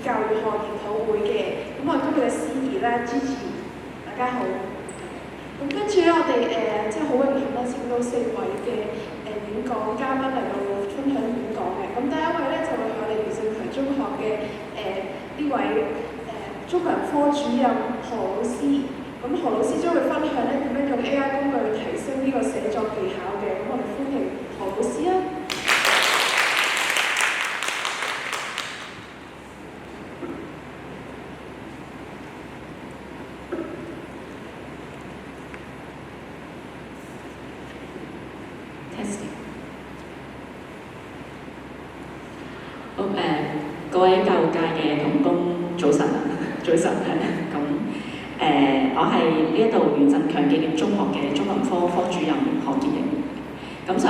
教育學研討會嘅，咁我今日嘅司儀啦 Gigi， 大家好。咁跟住咧，我哋即係好榮幸啦，請到4位嘅演講嘉賓嚟到分享演講嘅。咁第一位咧就係我哋余正強中學嘅呢位中文科主任何老師。咁何老師將會分享咧點樣用 AI 工具去提升呢個寫作技巧嘅。咁我哋歡迎何老師啊！好各位教育界嘅同工，早晨啊！早晨咁我係呢一度余振強紀念中學嘅中文科科主任何潔瑩。咁就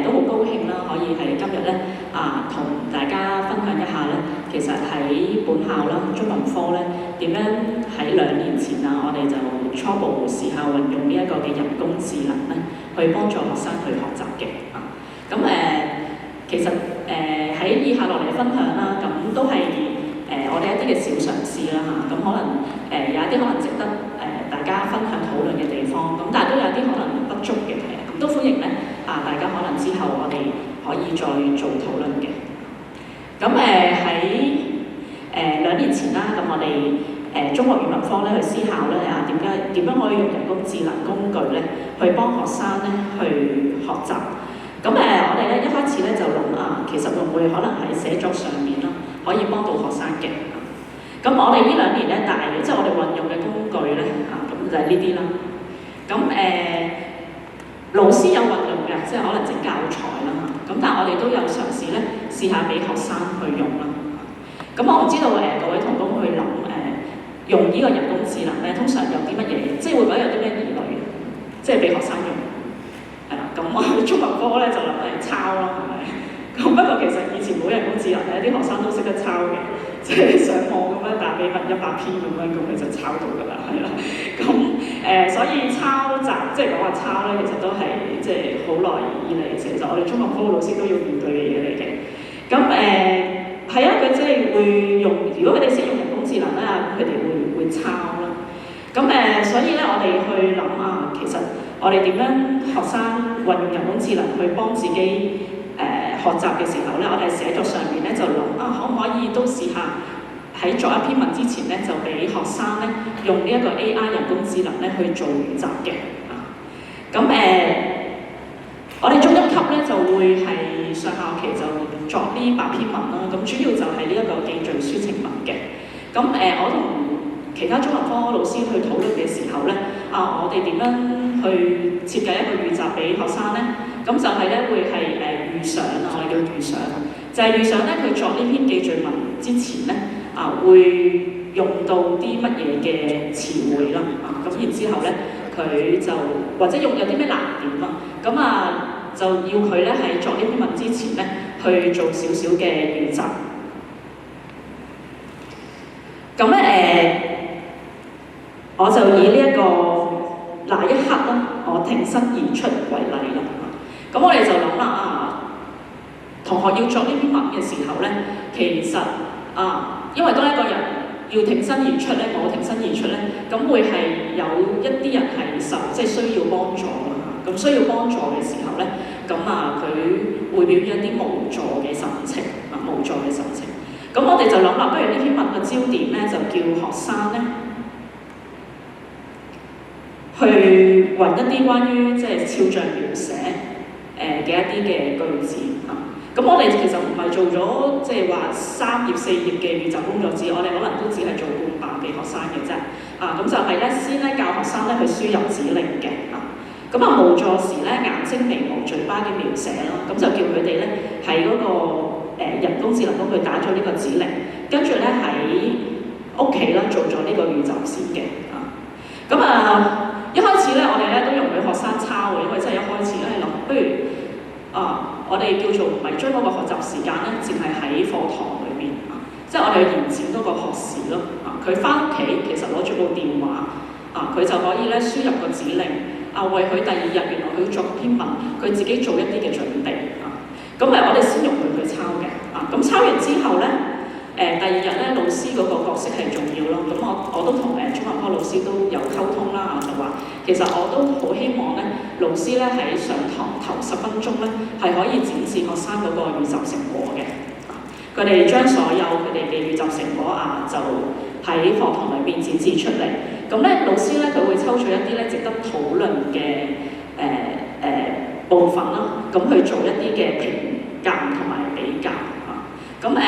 都好高興啦，可以喺今日咧同大家分享一下咧，其實喺本校啦，中文科咧點樣喺2年前我哋就初步試下運用呢一個嘅人工智能咧，去幫助學生去學習嘅咁其實喺以下落嚟嘅分享啦，咁都係我哋一啲嘅小嘗試啦咁可能有一啲可能值得大家分享討論嘅地方，咁但係都有一啲可能不足嘅咁都歡迎咧大家可能之後我哋可以再做討論嘅。咁喺2年前啦，咁我哋中國語文科咧去思考咧點樣可以用人工智能工具咧去幫學生咧去學習。咁我哋咧一開始咧就諗其實會唔會可能喺寫作上面啦，可以幫到學生嘅。咁我哋呢2年咧，即係我哋運用嘅工具咧咁就係呢啲啦。咁老師有運用嘅，即係可能整教材啦咁但係我哋都有嘗試咧試下俾學生去用啦。咁我唔知道各位同工去諗用呢個人工智能咧，通常有啲乜嘢，即係會覺得有啲咩疑慮，即係俾學生用。咁我哋中文科咧就諗係抄咯，係咪？咁不過其實以前冇人工智能咧，啲學生都識得抄嘅，即係上網咁樣打幾份100篇咁樣，咁佢就抄到㗎啦，係啦。咁所以抄襲即係講話抄咧，其實都係即係好耐以嚟，其實我哋中文科老師都要面對嘅嘢嚟嘅。咁係啊，佢即係會用，如果佢哋識用人工智能咧，佢哋會抄啦。咁所以咧，我哋去諗其實我哋點樣學生運用人工智能去幫自己學習嘅時候咧，我哋寫作上面咧就諗可唔可以都試下喺作一篇文之前咧，就俾學生咧用呢一個 AI 人工智能咧去做預習嘅咁我哋中1級咧就會係上學期就作呢8篇文啦。咁主要就係呢一個記敘抒情文嘅。咁我同其他中文科老師去討論嘅時候咧，我哋點樣去設計一個預習俾學生咧？咁就係咧會係預想我哋叫預想，就係預想咧佢作呢篇記敘文之前咧會用到啲乜嘢嘅詞彙啦咁然之後咧佢就或者有啲咩難點就要佢咧喺作呢篇文之前咧去做少少嘅預習。咁我就以呢一個那一刻啦，我挺身而出為例啦。咁我哋就諗啦同學要作呢篇文嘅時候咧，其實因為當一個人要挺身而出咧，我挺身而出咧，咁會係有一啲人係即係需要幫助咁需要幫助嘅時候咧，咁佢會表現一啲無助嘅神情無助嘅神情。咁我哋就諗啦，不如呢篇文嘅焦點咧，就叫學生咧去揾一啲關於即係肖像描寫嘅一啲嘅句子咁我哋其實唔係做咗即係話3頁4頁嘅預習工作紙，我哋可能都只係做半版俾學生嘅啫。咁就係咧先咧教學生咧去輸入指令嘅咁無助時咧眼睛眉毛嘴巴嘅描寫咯，咁就叫佢哋咧喺嗰個人工智能工具打咗呢個指令，跟住咧喺屋企啦做咗呢個預習先嘅咁一開始咧我哋咧都容許學生抄嘅，因為真係一開始咧諗不如我哋叫做唔係將嗰個學習時間咧淨係喺課堂裏面即係我哋去延展嗰個學時咯佢翻屋企其實攞住部電話佢就可以咧輸入個指令為佢第2日原來佢作篇文，佢自己做一啲嘅準備咁我哋先容許佢抄嘅咁抄完之後咧第2日咧老師嗰個角色係重要咯。咁我都同中文科老師都有溝通啦，就話其實我都好希望咧，老師咧喺上堂頭10分鐘咧係可以展示學生嗰個預習成果嘅。佢哋將所有佢哋嘅預習成果就喺課堂裏邊展示出嚟。咁咧老師咧佢會抽取一啲咧值得討論嘅部分啦，咁去做一啲嘅評鑑同埋比較咁呢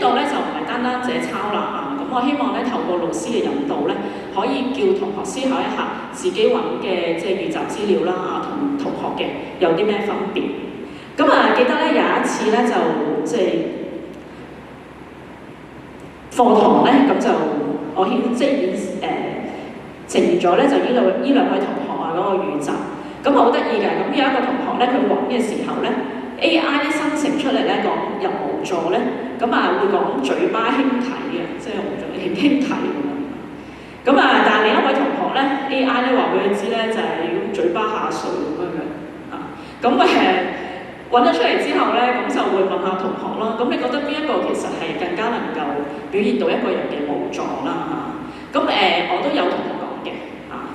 度咧就唔係單單寫抄啦咁我希望咧透過老師嘅引導咧，可以叫同學思考一下自己揾嘅即係預習資料啦同同學嘅有啲咩分別。咁記得咧有一次咧就即係課堂咧咁就我已經呈現咗咧就呢兩位同學嗰個預習。咁好得意嘅，咁有一個同學咧，佢揾嘅時候咧 ，AI 咧生成出嚟咧講人無助咧，咁會講嘴巴輕體嘅，即係無助輕體咁樣。但係另一位同學咧 ，AI 咧話俾佢知咧就係用嘴巴下垂咁樣揾咗出嚟之後咧，咁就會問下同學啦。咁你覺得邊一個其實係更加能夠表現到一個人嘅無助啦？我都有同學講嘅。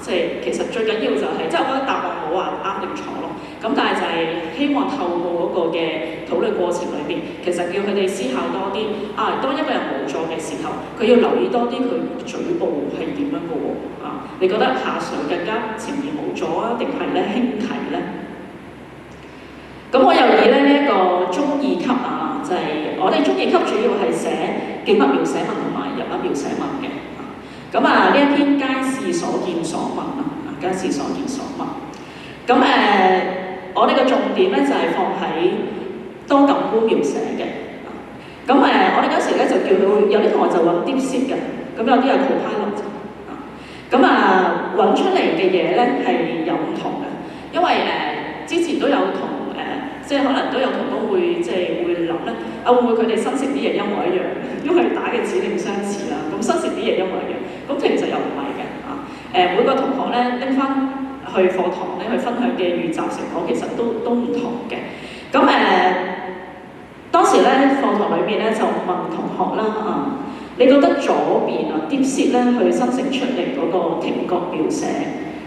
即係其實最緊要就係，即係我覺得答案冇話啱定錯咯。咁但係就係希望透過嗰個嘅討論過程裏邊，其實叫佢哋思考多啲。當一個人無助嘅時候，佢要留意多啲佢嘴部係點樣嘅喎。你覺得下垂更加呈現無助定係咧輕提咧？咁我又以咧呢一個中2級就係我哋中2級主要係寫景物描寫文同埋人物描寫文嘅。呢一篇街市所見所聞街市所見所聞。我哋嘅重點咧就係放喺多感官描寫嘅。我哋嗰時咧就叫佢有啲同學就揾 DeepSeek 嘅，咁有啲係 Copilot。揾出嚟嘅嘢咧係有唔同嘅，因為之前都有同即係可能都有同工會即係會諗咧，會唔會佢哋生成啲嘢一模一樣？因為打嘅指令相似啦，咁生成啲嘢一模一樣，咁其實又唔係嘅每個同學咧拎翻去課堂咧去分享嘅預習成果，其實都唔同嘅。當時咧課堂裏面咧就問同學啦你覺得左邊DeepSeek咧去生成出嚟嗰個聽覺描寫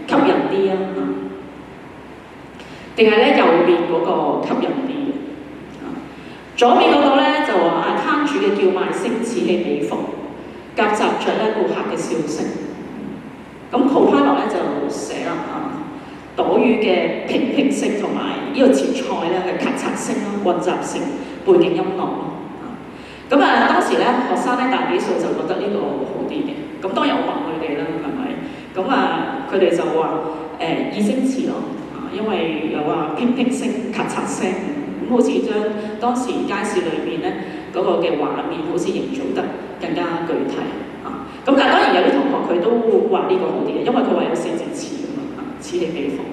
吸引啲定係咧右邊嗰個吸引啲嘅？左邊嗰個咧就話攤主嘅叫賣聲此起彼伏，夾雜着咧顧客嘅笑聲。咁 Copilot 咧就寫啦朵魚嘅乒乒聲同埋呢個切菜咧嘅咔嚓聲啦，混雜成背景音樂咯。當時咧學生咧大幾數就覺得呢個好啲嘅。咁當然我問佢哋啦，係咪？佢哋就話意聲詞咯。因為有話乒乒聲、咔嚓聲，好似將當時街市裏面咧嗰個嘅畫面，好似營造得更加具體但係當然有啲同學佢都話呢個好啲嘅，因為佢話有4字詞此起彼伏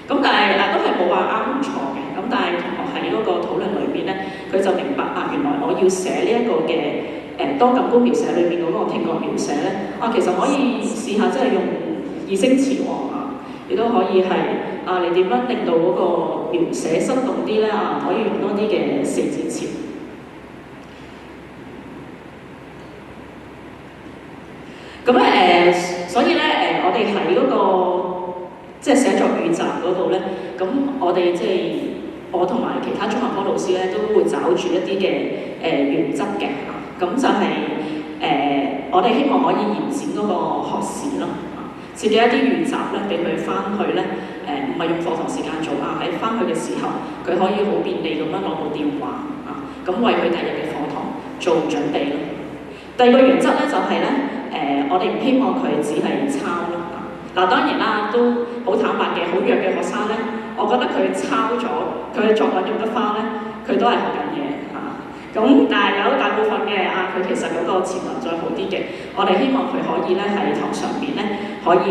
但係都係冇話啱唔錯嘅。但係同學喺嗰個討論裏面咧，佢就明白原來我要寫呢一個嘅多感官描寫裏面嗰個聽覺描寫咧其實可以試下即係用意聲詞亦都可以係你點樣令到嗰個描寫生動啲咧可以用多啲嘅4字詞。所以咧我哋喺嗰個即係寫作預習嗰度咧，咁我哋即係我同埋其他中文科老師咧都會找住一啲嘅原則嘅咁就係我哋希望可以延展嗰個學時咯。設計一啲預習咧，俾佢翻去咧，唔係用課堂時間做喺翻去嘅時候，佢可以好便利咁樣攞部電話咁為佢第日嘅課堂做準備咯。第二個原則咧就係咧，我哋唔希望佢只係抄咯。當然啦，都好坦白嘅，好弱嘅學生咧，我覺得佢抄咗，佢嘅作品用得翻咧，佢都係學緊嘢但係有大部分嘅佢其實嗰個潛能再好啲嘅，我哋希望佢可以咧喺堂上邊咧可以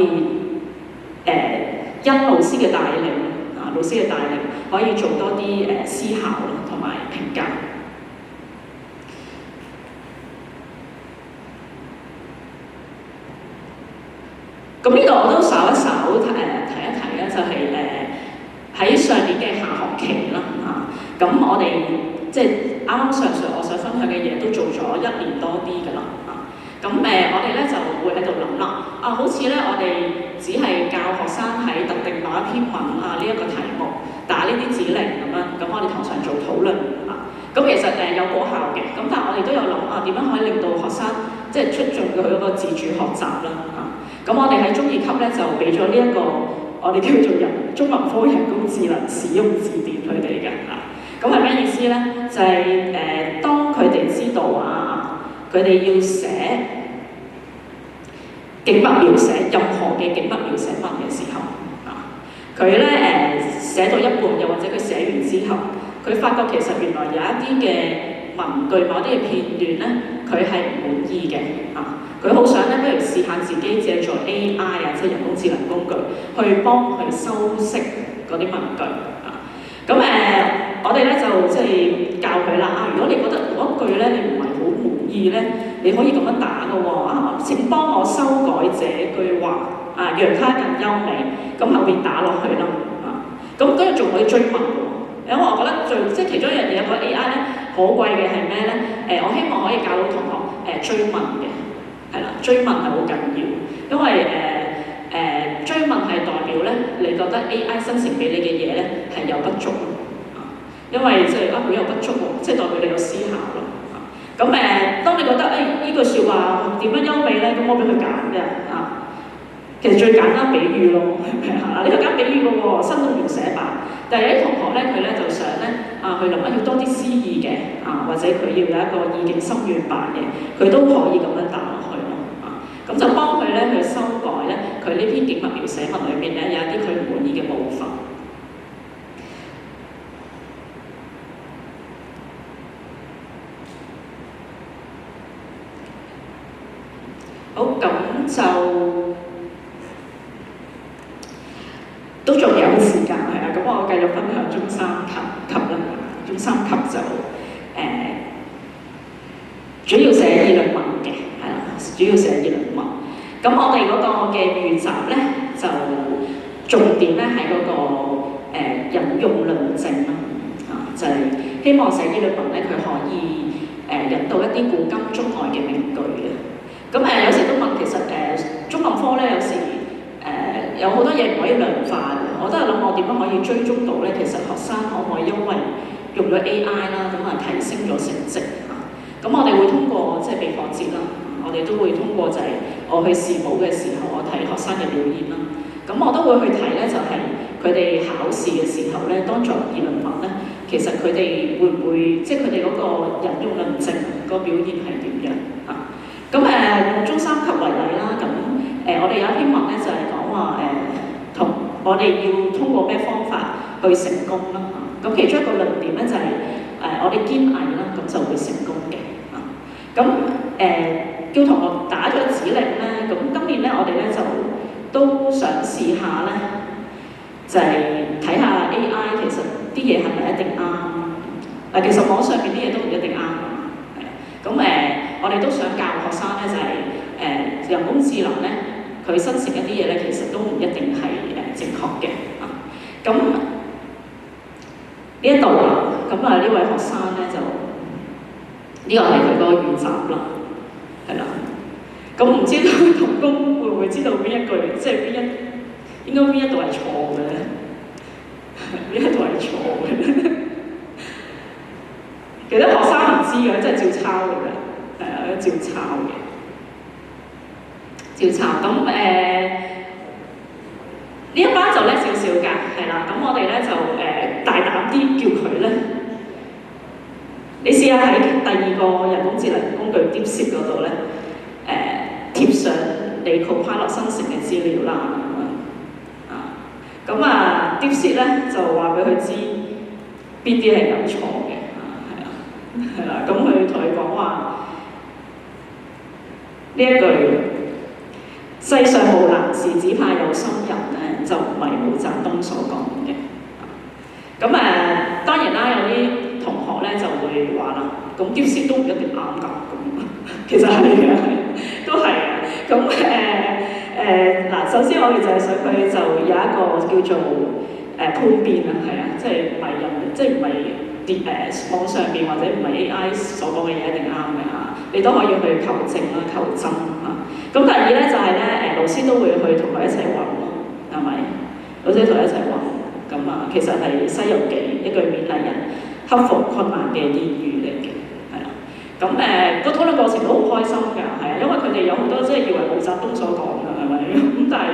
因老師嘅帶領老師嘅帶領可以做多啲思考同埋評價。咁呢度我都稍一稍提一提咧，就係喺上年嘅下學期啦咁我哋即係啱啱上述我想分享嘅嘢都做咗1年多啲㗎啦咁我哋咧就會喺度諗啦，好似咧我哋只係教學生喺特定某一篇文呢一個題目打呢啲指令咁樣，咁我哋堂上做討論咁其實有果效嘅，咁但係我哋都有諗點樣可以令到學生即係促進佢嗰個自主學習啦咁我哋喺中二級咧就俾咗呢一個我哋叫做中文科人工智能使用字典佢哋嘅咁係咩意思咧？就係當佢哋知道佢哋要寫景物描寫任何嘅景物描寫文嘅時候佢咧寫到一半，又或者佢寫完之後，佢發覺其實原來有一啲嘅文句、某啲嘅片段咧，佢係唔滿意嘅佢好想咧，不如試下自己借助 AI 即係人工智能工具，去幫佢修飾嗰啲文句咁我哋咧就即係教佢啦如果你覺得嗰句咧你唔係好滿意咧，你可以咁樣打嘅喎請幫我修改這句話讓它更優美，咁後面打落去啦咁跟住仲可以追問喎，因為我覺得即係其中一樣嘢，個 AI 咧可貴嘅係咩咧？我希望可以教到同學追問嘅，係啦，追問係好緊要，因為追問係代表咧，你覺得 AI 生成俾你嘅嘢咧係有不足因為即係佢有不足喎，即係代表你有思考咯咁當你覺得呢句説話點樣優美咧，咁我俾佢揀嘅其實最簡單比喻咯，係咪呢個揀比喻嘅喎，生動描寫版。但係有啲同學咧，佢咧就想咧去諗要多啲詩意嘅或者佢要有一個意境深遠版嘅，佢都可以咁樣打落去咯咁就幫佢咧去修改咧佢呢篇景物描寫文裏面咧有一啲佢唔滿意嘅部分。好，咁就都仲有時間咁我繼續分享中三級啦。中三級就主要寫議論文嘅，主要寫議論文。咁我哋嗰個嘅預習咧，就重點咧喺嗰個引用論證啦，就係希望寫議論文咧，佢可以引導一啲古今中外嘅名句嘅。咁有時都問，其實中文科咧有時有好多嘢唔可以量化嘅，我都係諗我點樣可以追蹤到咧？其實學生可唔可以因為用咗 AI 啦，咁提升咗成績咁我哋會通過即係備課節啦，我哋都會通過就係我去視母嘅時候，我睇學生嘅表現啦。咁我都會去睇咧，就係佢哋考試嘅時候咧，當作議論文咧，其實佢哋會唔會即係佢哋嗰個引用論證個表現係點樣咁用中三級為例啦，咁我哋有一篇文咧就係講話同我哋要通過咩方法去成功啦咁其中一個論點咧就係我哋堅毅啦，咁就會成功嘅咁叫同學打咗指令咧，咁今年咧我哋咧就都想試下咧，就係睇下 AI 其實啲嘢係咪一定啱其實網上面啲嘢都唔一定啱咁我哋都想教學生咧，就係人工智能咧，佢生成一啲嘢咧，其實都唔一定係正確嘅咁呢一度咁呢位學生咧就呢個係佢個預習啦，係啦。咁唔知道同工會唔會知道邊一句，即係應該邊一度係錯嘅咧？邊一度係錯嘅？其實學生唔知嘅，即係照抄嘅。照抄嘅，照抄咁呢一班就叻少少㗎，係啦。咁我哋咧就大膽啲叫佢咧，你試下喺第二個人工智能工具 DeepSeek 嗰度咧貼上你 Copilot 生成嘅資料啦咁DeepSeek 咧就話俾佢知邊啲係有錯嘅係啦。咁佢同佢講話。呢一句世上無難事，只怕有心人咧，就唔係毛澤東所講嘅。咁當然啦，有啲同學咧就會話啦，咁DeepSeek都唔一定啱㗎。咁其實係嘅，都係嘅。咁首先我哋就係想佢就有一個叫做判別即係唔係人，即係唔係網上邊或者唔係 AI 所講嘅嘢一定啱嘅你都可以去求證啦、求真嚇。咁第二咧就係咧老師都會去同佢一齊揾咯，係咪？老師同佢一齊揾，咁其實係《西遊記》一句勉勵人克服困難嘅言語嚟嘅，係啦。咁個討論過程都好開心㗎，係啊，因為佢哋有好多即係以為毛澤東所講㗎，係咪？咁但係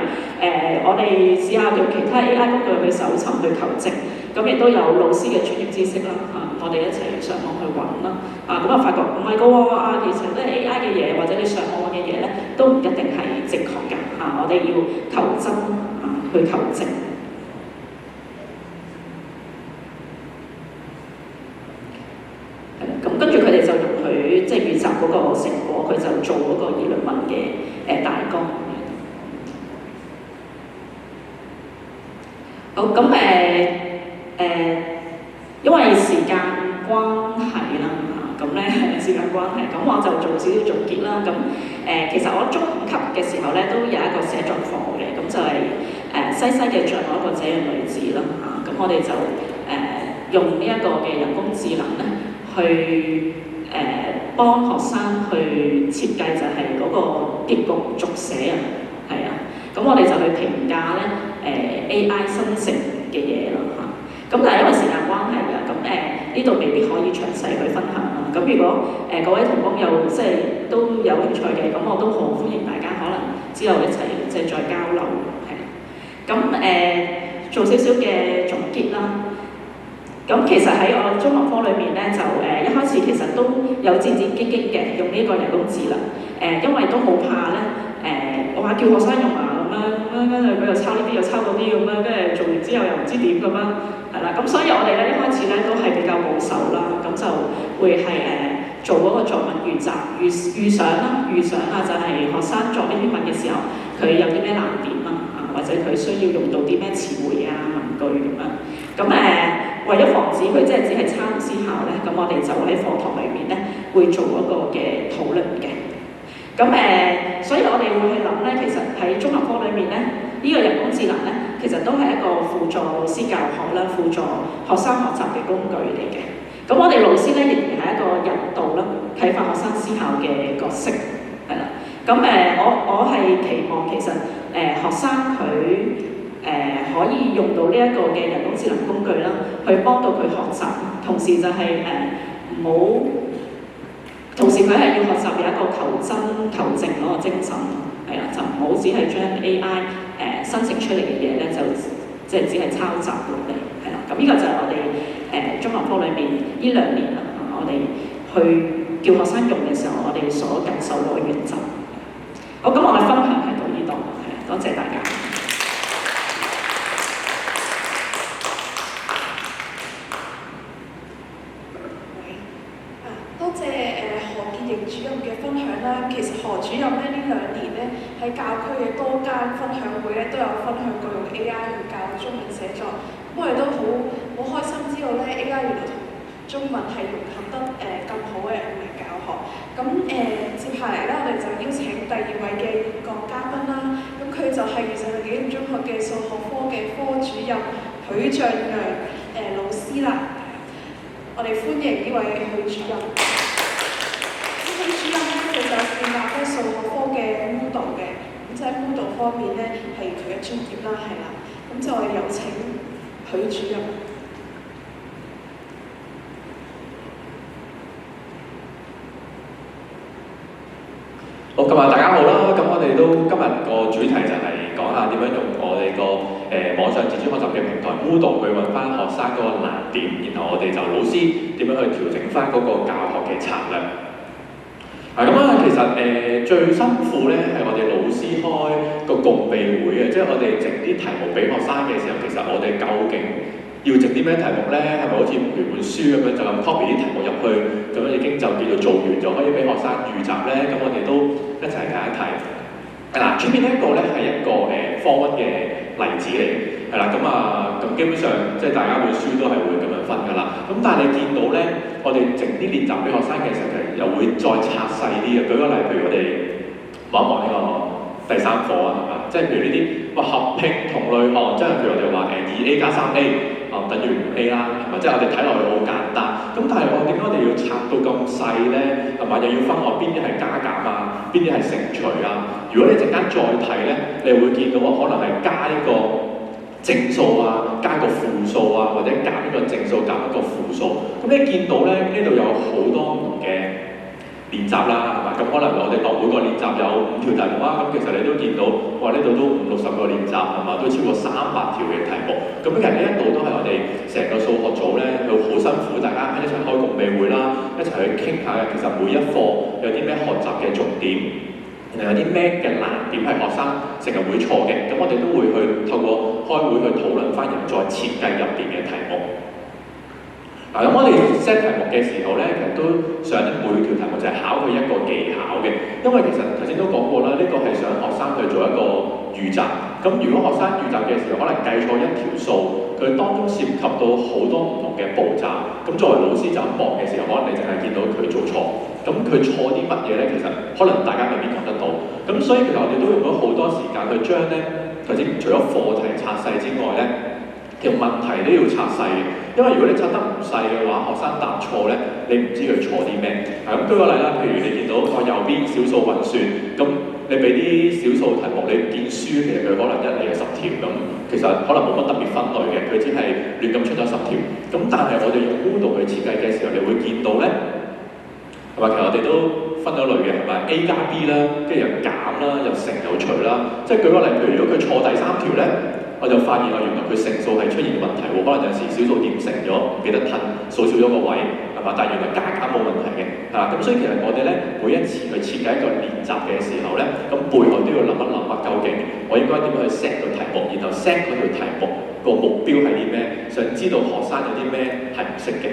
我哋試下用其他 AI 工具去搜尋去求證，咁亦都有老師嘅專業知識啦嚇，我哋一齊上網去揾啦，咁發覺唔係㗎喎，其實咧 AI 嘅嘢或者你上網嘅嘢咧都唔一定係正確㗎我哋要求真去求證。咁跟住佢哋就用佢即係預習嗰個成果，佢就做嗰個議論文嘅大綱。好咁因為時間關係啦咁咧時間關係，咁我就做少少總結啦。咁其實我中5級嘅時候咧都有一個寫作課嘅，咁就係西西嘅像我一個這樣女子啦咁我哋就用呢一個嘅人工智能咧去幫學生去設計就係嗰個結局續寫係啊。咁我哋就去評價咧AI 生成嘅嘢啦咁但係因為時間關係㗎，咁呢度未必可以詳細去分享啦。咁如果各位同工有即係都有興趣嘅，咁我都好歡迎大家可能之後一齊即係再交流係。咁做少少嘅總結啦。咁其實喺我中學科裏面咧，就一開始其實都有戰戰兢兢嘅用呢個人工智能，因為都好怕咧，我話叫學生用咁樣，跟住佢又抄呢啲又抄嗰啲咁樣，跟住做完之後又唔知點咁樣，係啦。咁所以我哋咧一開始咧都係比較保守啦，咁就會係做嗰個作文預習、預想就係學生作呢篇文嘅時候，佢有啲咩難點或者佢需要用到啲咩詞彙文句咁樣。咁為咗防止佢即係只係參考思考咧，咁我哋就喺課堂裏面咧會做一個嘅討論嘅。咁所以我哋會去諗咧，其實喺中學科裏面咧，呢個人工智能咧，其實都係一個輔助老師教學啦、輔助學生學習嘅工具嚟嘅。咁我哋老師咧仍然係一個引導啦、啟發學生思考嘅角色，係啦。咁我係期望其實學生佢可以用到呢一個嘅人工智能工具啦，去幫到佢學習，同時就係同時佢係要學習有一個求真求證嗰個精神，係啦，就唔好只係將 AI 生成出嚟嘅嘢咧，就即係只係抄襲落嚟，係啦。咁呢個就係我哋中學科裏面呢2年啦，我哋去叫學生用嘅時候，我哋所感受到嘅原則。好，咁我嘅分享係到呢度，多謝大家。多謝何建營主任嘅分享啦。其實何主任咧呢2年咧喺教區嘅多間分享會咧都有分享過用 AI 去教中文寫作，咁我哋都好開心知道咧 AI 原來同中文係融合得咁好嘅用嚟教學。咁接下嚟咧我哋就邀請第2位嘅演講嘉賓啦。咁佢就係其實係紀念中學嘅數學科嘅科主任許象陽老師啦。我哋歡迎呢位許主任。許主任咧，佢就建立咧數學科嘅 Moodle 嘅，咁即係 Moodle 方面咧係佢嘅專業啦，係啦。咁就我哋有請許主任。好，今日大家好啦。咁我哋都今日個主題就係講下點樣用我哋個網上自主學習嘅平台 Moodle 去揾翻學生嗰個難點，然後我哋就老師點樣去調整翻嗰個教學嘅策略。其實最辛苦咧係我哋老師開個共備會嘅，即係我哋整啲題目俾學生嘅時候，其實我哋究竟要整啲咩題目咧？係咪好似原本書咁樣就咁 copy 啲題目入去，咁樣已經就叫做做完就可以俾學生預習咧？咁我哋都一齊睇一睇。嗱，出面呢一個咧係一個Form 1嘅例子嚟嘅，係啦。咁基本上即係大家本書都係會咁樣分㗎啦。咁但係你見到咧，我哋整啲練習俾學生嘅時候，其實又會再拆細啲嘅。舉個例，譬如我哋望一望呢個第3課係嘛？即係譬如呢啲合併同類項，即係譬如我哋話2A 加3A。等於5A 啦，係咪？即係我哋睇落去好簡單。咁咁但係點解我哋要拆到咁細咧？係嘛？又要分邊啲係加減啊，邊啲係乘除啊？如果你陣間再睇咧，你會見到可能係加一個正數啊，加一個負數啊，或者減一個正數，減一個負數。咁你見到咧，呢度有好多唔同嘅練習啦，係嘛？咁可能我哋當每個練習有5條題目啦，咁其實你都見到，哇！呢度都50-60個練習，係嘛？都超過300條嘅題目。咁其實呢一度都係我哋成個數學組咧，佢好辛苦，大家一齊開共備會啦，一齊去傾下嘅。其實每一課有啲咩學習嘅重點，然後有啲咩嘅難點係學生成日會錯嘅，咁我哋都會去透過開會去討論翻，然後再設計入邊嘅題目。嗱，咁我哋 set 題目嘅時候咧，其實都想每條題目就係考佢一個技巧嘅，因為其實頭先都講過啦，呢個係想學生去做一個預習。咁如果學生預習嘅時候，可能計錯一條數，佢當中涉及到好多唔同嘅步驟。咁作為老師就咁望嘅時候，可能你淨係見到佢做錯。咁佢錯啲乜嘢咧？其實可能大家未必講得到。咁所以其實我哋都用咗好多時間去將咧頭先除咗課題拆細之外咧，條問題都要拆細嘅。因為如果你拆得唔細嘅話，學生答錯咧，你唔知佢錯啲咩。咁舉個例啦，譬如你見到右邊小數運算，咁你俾啲小數題目，你唔見書，其實佢可能1嚟10條咁，其實可能冇乜特別分類嘅，佢只係亂咁出咗10條。咁但係我哋用 Moodle 去設計嘅時候，你會見到咧，係咪？其實我哋都分咗類嘅，係咪 A 加 B 啦，跟住又減啦，又乘又除啦。即係舉個例，譬如如果佢錯第3條咧，我就發現原來佢乘數係出現問題喎，可能有時小數點乘咗，唔記得褪，數少咗個位，係嘛？但係原來加減冇問題嘅，咁所以其實我哋咧每一次去設計一個練習嘅時候咧，咁背後都要諗一諗啊，究竟我應該點樣去 set 個題目，然後 set 嗰條題目個目標係啲咩？想知道學生有啲咩係唔識嘅。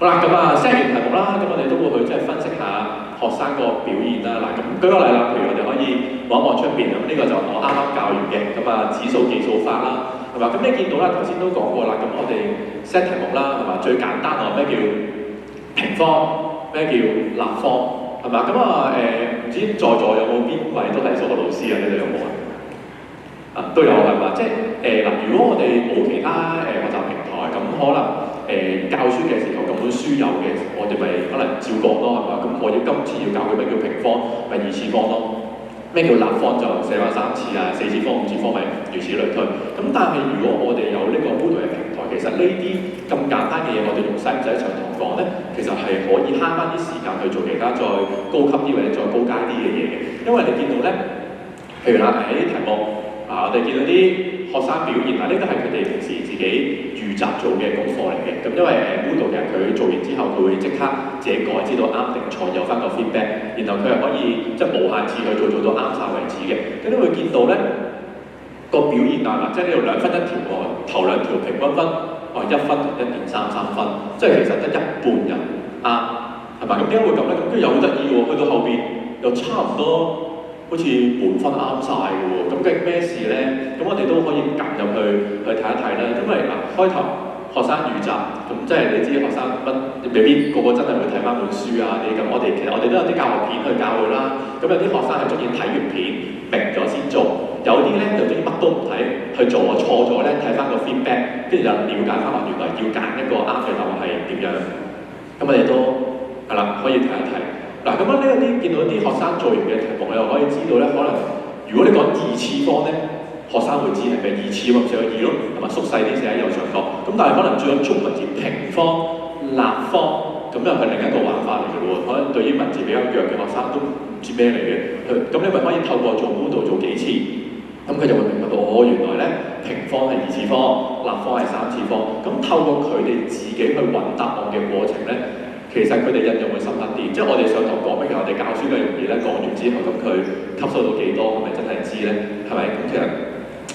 好啦，咁set 完題目啦，咁我哋都會去即係分析下學生個表現啦。嗱，咁舉個例啦，譬如我哋可以望一望出邊，咁呢個就我啱啱教完嘅，咁指數記數法啦，係嘛？咁你見到啦，頭先都講過啦，咁我哋 set 題目啦，係嘛？最簡單咩叫平方，咩叫立方，係嘛？咁唔知在座有冇邊位都係數學老師啊？呢度有冇啊？都有係嘛？即係如果我哋冇其他學習平台，咁可能教書嘅時候咁本書有嘅，我哋咪可能照講咯，係嘛？咁我要今次要教佢咩叫平方，咪2次方咯。咩叫立方就寫翻3次啊，4次方、5次方咪如此類推。咁但係如果我哋有呢個 Moodle 嘅平台，其實呢啲咁簡單嘅嘢，我哋用使唔使上堂講咧？其實係可以慳翻啲時間去做其他再高級啲或者再高階啲嘅嘢嘅。因為你見到咧，譬如啦，啲題目我哋見到啲學生表現呢個係佢哋平時自己預習做嘅功課嚟嘅。咁因為Moodle嘅人佢做完之後，佢會即刻自己改，知道啱定錯，有翻個 feedback， 然後佢係可以即係無限次去做到啱晒為止嘅。咁你會見到咧個表現即係呢度2分1條喎，頭2條平均分1分同1.33分，即係其實得一半人啱，係嘛？咁點解會咁咧？咁跟住又好得意喎，去到後邊又差唔多。好似滿分啱晒嘅喎，咁究竟咩事咧？咁我哋都可以撳入去睇一睇啦。因為開頭學生預習，咁即係你知學生未必個個真係會睇翻本書啊啲咁。其實我哋都有啲教學片去教佢啦。咁有啲學生係中意睇完片明咗先做，有啲咧就中意乜都唔睇去做，錯咗咧睇翻個 feedback，跟住就了解翻原來要揀一個啱嘅答案係點樣。咁我哋都係啦，可以睇一睇。嗱，咁呢啲見到啲學生做完嘅題目，我又可以知道咧，可能如果你講2次方咧，學生會知係咪2次或者有2咯，同埋縮細啲寫喺右上角。咁但係可能仲有中文字平方、立方，咁又係另一個玩法嚟嘅喎。可能對於文字比較弱嘅學生都唔知咩嚟嘅。咁你咪可以透過做 Moodle 做幾次，咁佢就會明白到原來咧平方係2次方，立方係3次方。咁透過佢哋自己去揾答案嘅過程咧。其實佢哋印象會深刻啲，即係我哋上堂講咩？其實我哋教書嘅容易咧，講完之後咁佢吸收到幾多，係咪真係知咧？係咪？咁其實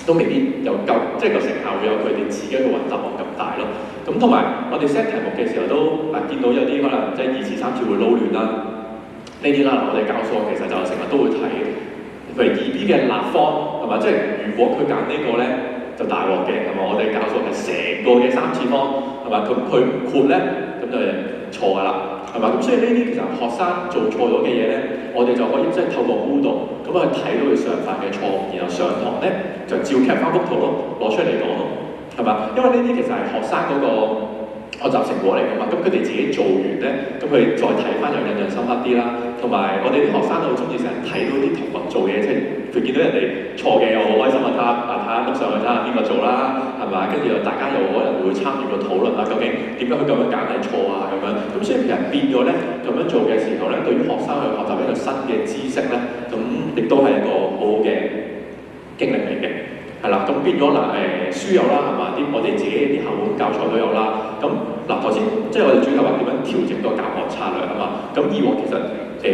都未必有夠，即係個成效會有佢哋自己去揾答案咁大咯。咁同埋我哋 set 題目嘅時候都見到有啲可能即係2次3次會撈亂啦，呢啲啦我哋教數其實就成日都會睇嘅。譬如2B 嘅立方係嘛？即係如果佢揀呢個咧就大鑊嘅係嘛？我哋教數係成個嘅3次方係嘛？咁佢唔括咧咁就錯㗎啦，係嘛？咁所以呢啲其實學生做錯咗嘅嘢咧，我哋就可以即係透過 Moodle 咁去睇到佢上法嘅錯誤，然後上堂咧就照劇翻幅圖咯，攞出嚟講咯，係嘛？因為呢啲其實係學生嗰個學習成果嚟㗎嘛，咁佢哋自己做完咧，咁佢哋再睇翻又印象深刻啲啦。同埋我哋啲學生都好中意成日睇到啲同學做嘢，即係佢見到人哋錯嘅又好開心啊，睇下碌上去睇下邊個做啦，係咪？跟住又大家又可能會參與個討論啊，究竟點解佢咁樣揀係錯啊咁樣。咁所以其實變咗咧咁樣做嘅時候咧，對於學生去學習一個新嘅知識咧，咁亦都係一個好好嘅經歷嚟嘅。係啦，咁變咗嗱書有啦，係嘛？我哋自己啲校本教材都有啦。咁嗱頭先即係我哋主要話點樣調整個教學策略啊嘛。咁以往其實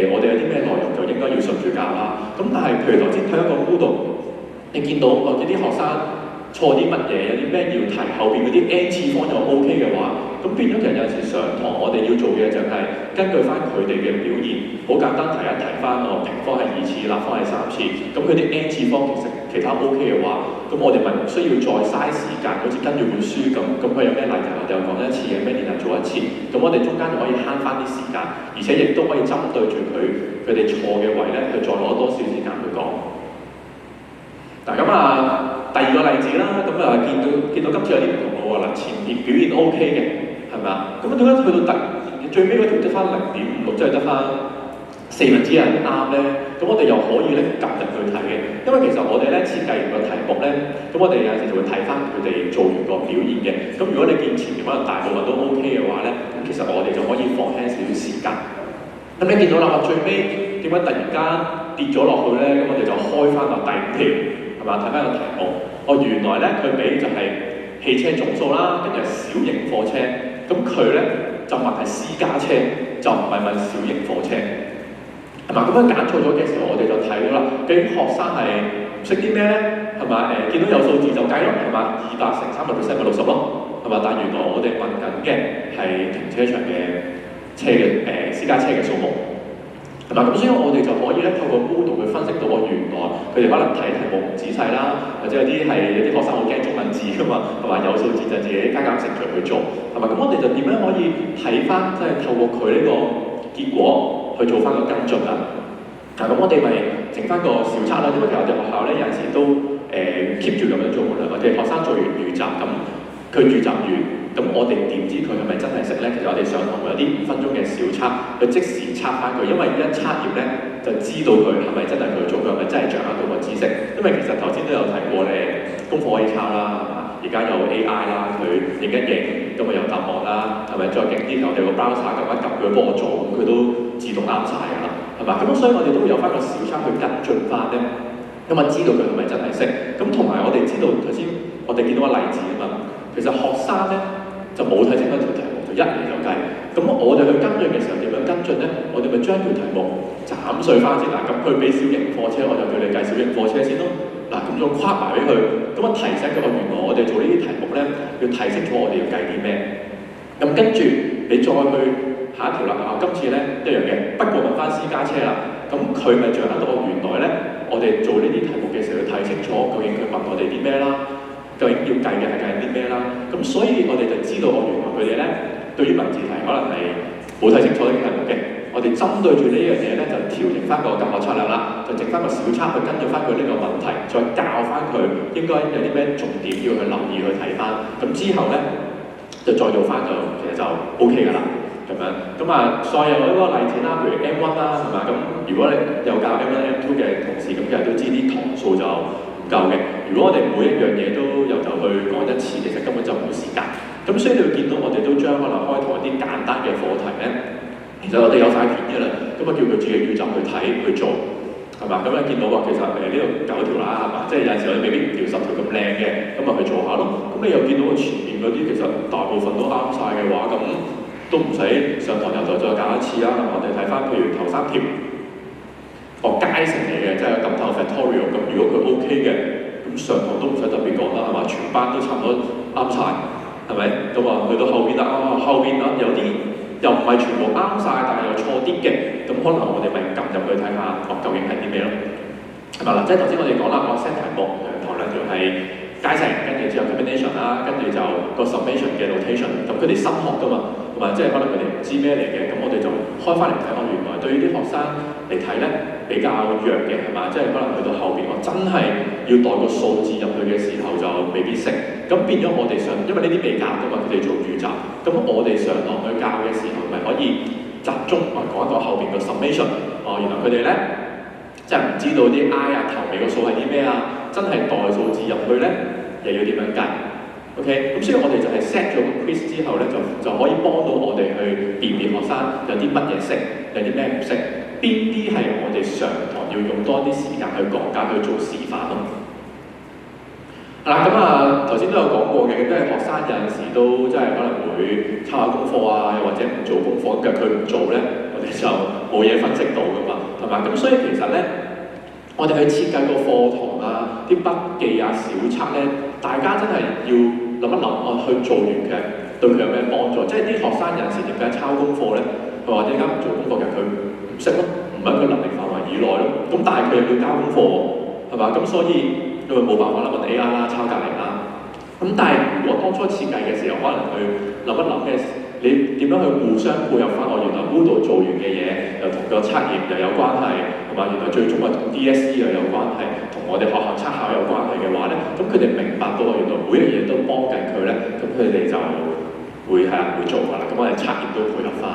我哋有啲咩內容就應該要順住教啦。咁但係譬如頭先睇一個 Moodle，你見到我哋啲學生錯啲乜嘢，有啲咩要提，後邊嗰啲 N 次方又 OK 嘅話，咁變咗其實有時上堂我哋要做嘅就係根據翻佢哋嘅表現，好簡單提一提翻平方係2次，立方係3次，咁佢啲 N 次方其他 OK 嘅話，咁我哋咪唔需要再嘥時間，好似跟住本書咁佢有咩例題我哋又講一次，有咩練習做一次，咁我哋中間就可以慳翻啲時間，而且亦都可以針對住佢哋錯嘅位咧，去再攞多少時間去講。嗱咁第二個例子啦，咁見到今次有啲唔同喎，嗱前面表現 OK 嘅，係咪啊？咁點解去到最尾嗰條得翻0.56，即係得翻1/4啱咧？咁我哋又可以咧撳入去睇嘅，因為其實我哋咧設計完個題目咧，咁我哋有陣時就會睇翻佢哋做完個表現嘅。咁如果你見前面可能大部分都 OK 嘅話咧，咁其實我哋就可以放輕少少時間。咁你見到啦，最尾點解突然間跌咗落去咧？咁我哋就開翻個第5條。係嘛？睇翻個題目，原來咧佢俾就係汽車總數啦，跟住係小型貨車，咁佢咧就問係私家車，就唔係問小型貨車，係嘛？咁樣揀錯咗嘅時候，我哋就睇到啦，究竟學生係唔識啲咩咧？係嘛？見到有數字就計咯，係嘛？200乘3%咪60咯，係嘛？但原來我哋問緊嘅係停車場嘅車嘅私家車嘅數目。係嘛？咁所以我哋就可以咧透過 Moodle 去分析到原來佢哋可能睇題目唔仔細啦，或者有啲學生好驚中文字㗎嘛，同埋有數字就自己加減乘除去做，係嘛？咁我哋就點樣可以睇翻，即係透過佢呢個結果去做翻個跟進啊？咁我哋咪整翻個小測啦，因為其實我哋學校咧有陣時都keep 住咁樣做㗎啦，或者學生做完預習咁，佢預習完。咁我哋點知佢係咪真係識咧？其實我哋上堂會有啲5分鐘嘅小測，去即時測翻佢，因為一測驗咧就知道佢係咪真係佢做，佢係咪真係掌握到個知識。因為其實頭先都有提過咧，功課可以抄啦，係嘛？而家有 AI 啦，佢影一影，咁咪有答案啦，係咪？再勁啲，我哋個 browser 撳一撳佢幫我做，咁佢都自動啱晒㗎啦，係嘛？咁所以我哋都會有翻個小測去跟進翻咧，咁啊知道佢係咪真係識。咁同埋我哋知道頭先我哋見到個例子啊嘛，其實學生咧。就冇睇清嗰條題目，就一嚟就計。咁我哋去跟進嘅時候點樣跟進咧？我哋咪將條題目斬碎翻先嗱。咁佢俾小型貨車，我就叫你計小型貨車先咯。嗱，咁再跨埋俾佢，咁啊提醒佢原來我哋做呢啲題目咧，要睇清楚我哋要計啲咩。咁跟住你再去下一條啦。今次咧一樣嘅，不過問翻私家車啦。咁佢咪掌握到原來咧，我哋做呢啲題目嘅時候要睇清楚，究竟佢問我哋啲咩啦？究竟要計嘅係計啲咩啦？咁所以我哋就知道原來佢哋咧對於文字題可能係冇睇清楚呢啲題目嘅。我哋針對住呢樣嘢咧，就調整翻個教學策略啦，就整翻個小測去跟進翻佢呢個問題，再教翻佢應該有啲咩重點要去留意去睇翻。咁之後咧就再做翻就其實就 OK 㗎啦。咁樣咁再有一個例子啦，譬如 M1 啦，係嘛？咁如果你有教 M1、M2 嘅同事，咁其實都知啲堂數就唔夠嘅。如果我哋每一樣嘢都由頭去講一次，其實根本就冇時間。咁所以你會見到我哋都將可能開同一啲簡單嘅課題咧，其實我哋有晒片嘅啦，咁啊叫佢自己預習去睇去做，係嘛？咁見到話其實呢度9條啦，係嘛？即係有陣時我哋未必唔條10條咁靚嘅，咁啊去做下咯。咁你又見到我前面嗰啲其實大部分都啱晒嘅話，咁都唔使上堂又再教一次啦。我哋睇翻譬如頭3條。階層嚟嘅，即係咁頭 factorial 咁，如果佢 OK 嘅，咁上堂都唔使特別講啦，係嘛？全班都差唔多啱晒，係咪？咁去到後邊啦，後邊啦有啲又唔係全部啱晒，但係又錯啲嘅，咁可能我哋咪撳入去睇下，究竟係啲咩咯？係咪啦？即係頭先我哋講啦，我 set 題目頭2條係階層，跟住之後 combination 啦，跟住就個 summation 嘅 notation，咁佢哋新學㗎嘛，同埋即係可能佢哋唔知咩嚟嘅，咁我哋就開翻嚟睇，原來對於啲學生嚟睇咧。比較弱嘅係嘛？即係可能去到後邊，我真係要代個數字入去嘅時候就未必識。咁變咗我哋想，因為呢啲未教㗎嘛，佢哋做預習，咁我哋上堂去教嘅時候，咪可以集中講一個後邊個 summation。原來佢哋咧即係唔知道啲 I 啊頭尾個數係啲咩啊，真係代數字入去咧，又要點樣計 ？OK， 咁所以我哋就係 set 咗個 quiz 之後咧，就可以幫到我哋去辨別學生有啲乜嘢識，有啲咩唔識，邊啲係我哋上堂要用多啲時間去講解去做示範咯。咁頭先都有講過嘅，都係學生有陣時都即係可能會抄下功課啊，又或者唔做功課，咁佢唔做咧，我哋就冇嘢分析到噶嘛，係嘛？咁所以其實咧，我哋去設計個課堂啊、啲筆記啊、小測咧，大家真係要諗一諗去做完嘅對佢有咩幫助？即係啲學生有陣時點解抄功課咧？或者點解唔做功課嘅？佢唔識咯，唔喺佢能力範圍以內咯。咁但係佢又要交功課喎，係嘛？咁所以因為冇辦法啦，揾 AI 啦，抄隔離啦。咁但係如果當初設計嘅時候，可能去諗一諗嘅，你點樣去互相配合翻？原來 Moodle 做完嘅嘢又同個測驗又有關係，係嘛？原來最終係同 DSE 又有關係，同我哋學校測考有關係嘅話咧，咁佢哋明白到原來每一樣嘢都幫緊佢咧，咁佢哋就會做㗎啦。咁我哋測驗都配合翻。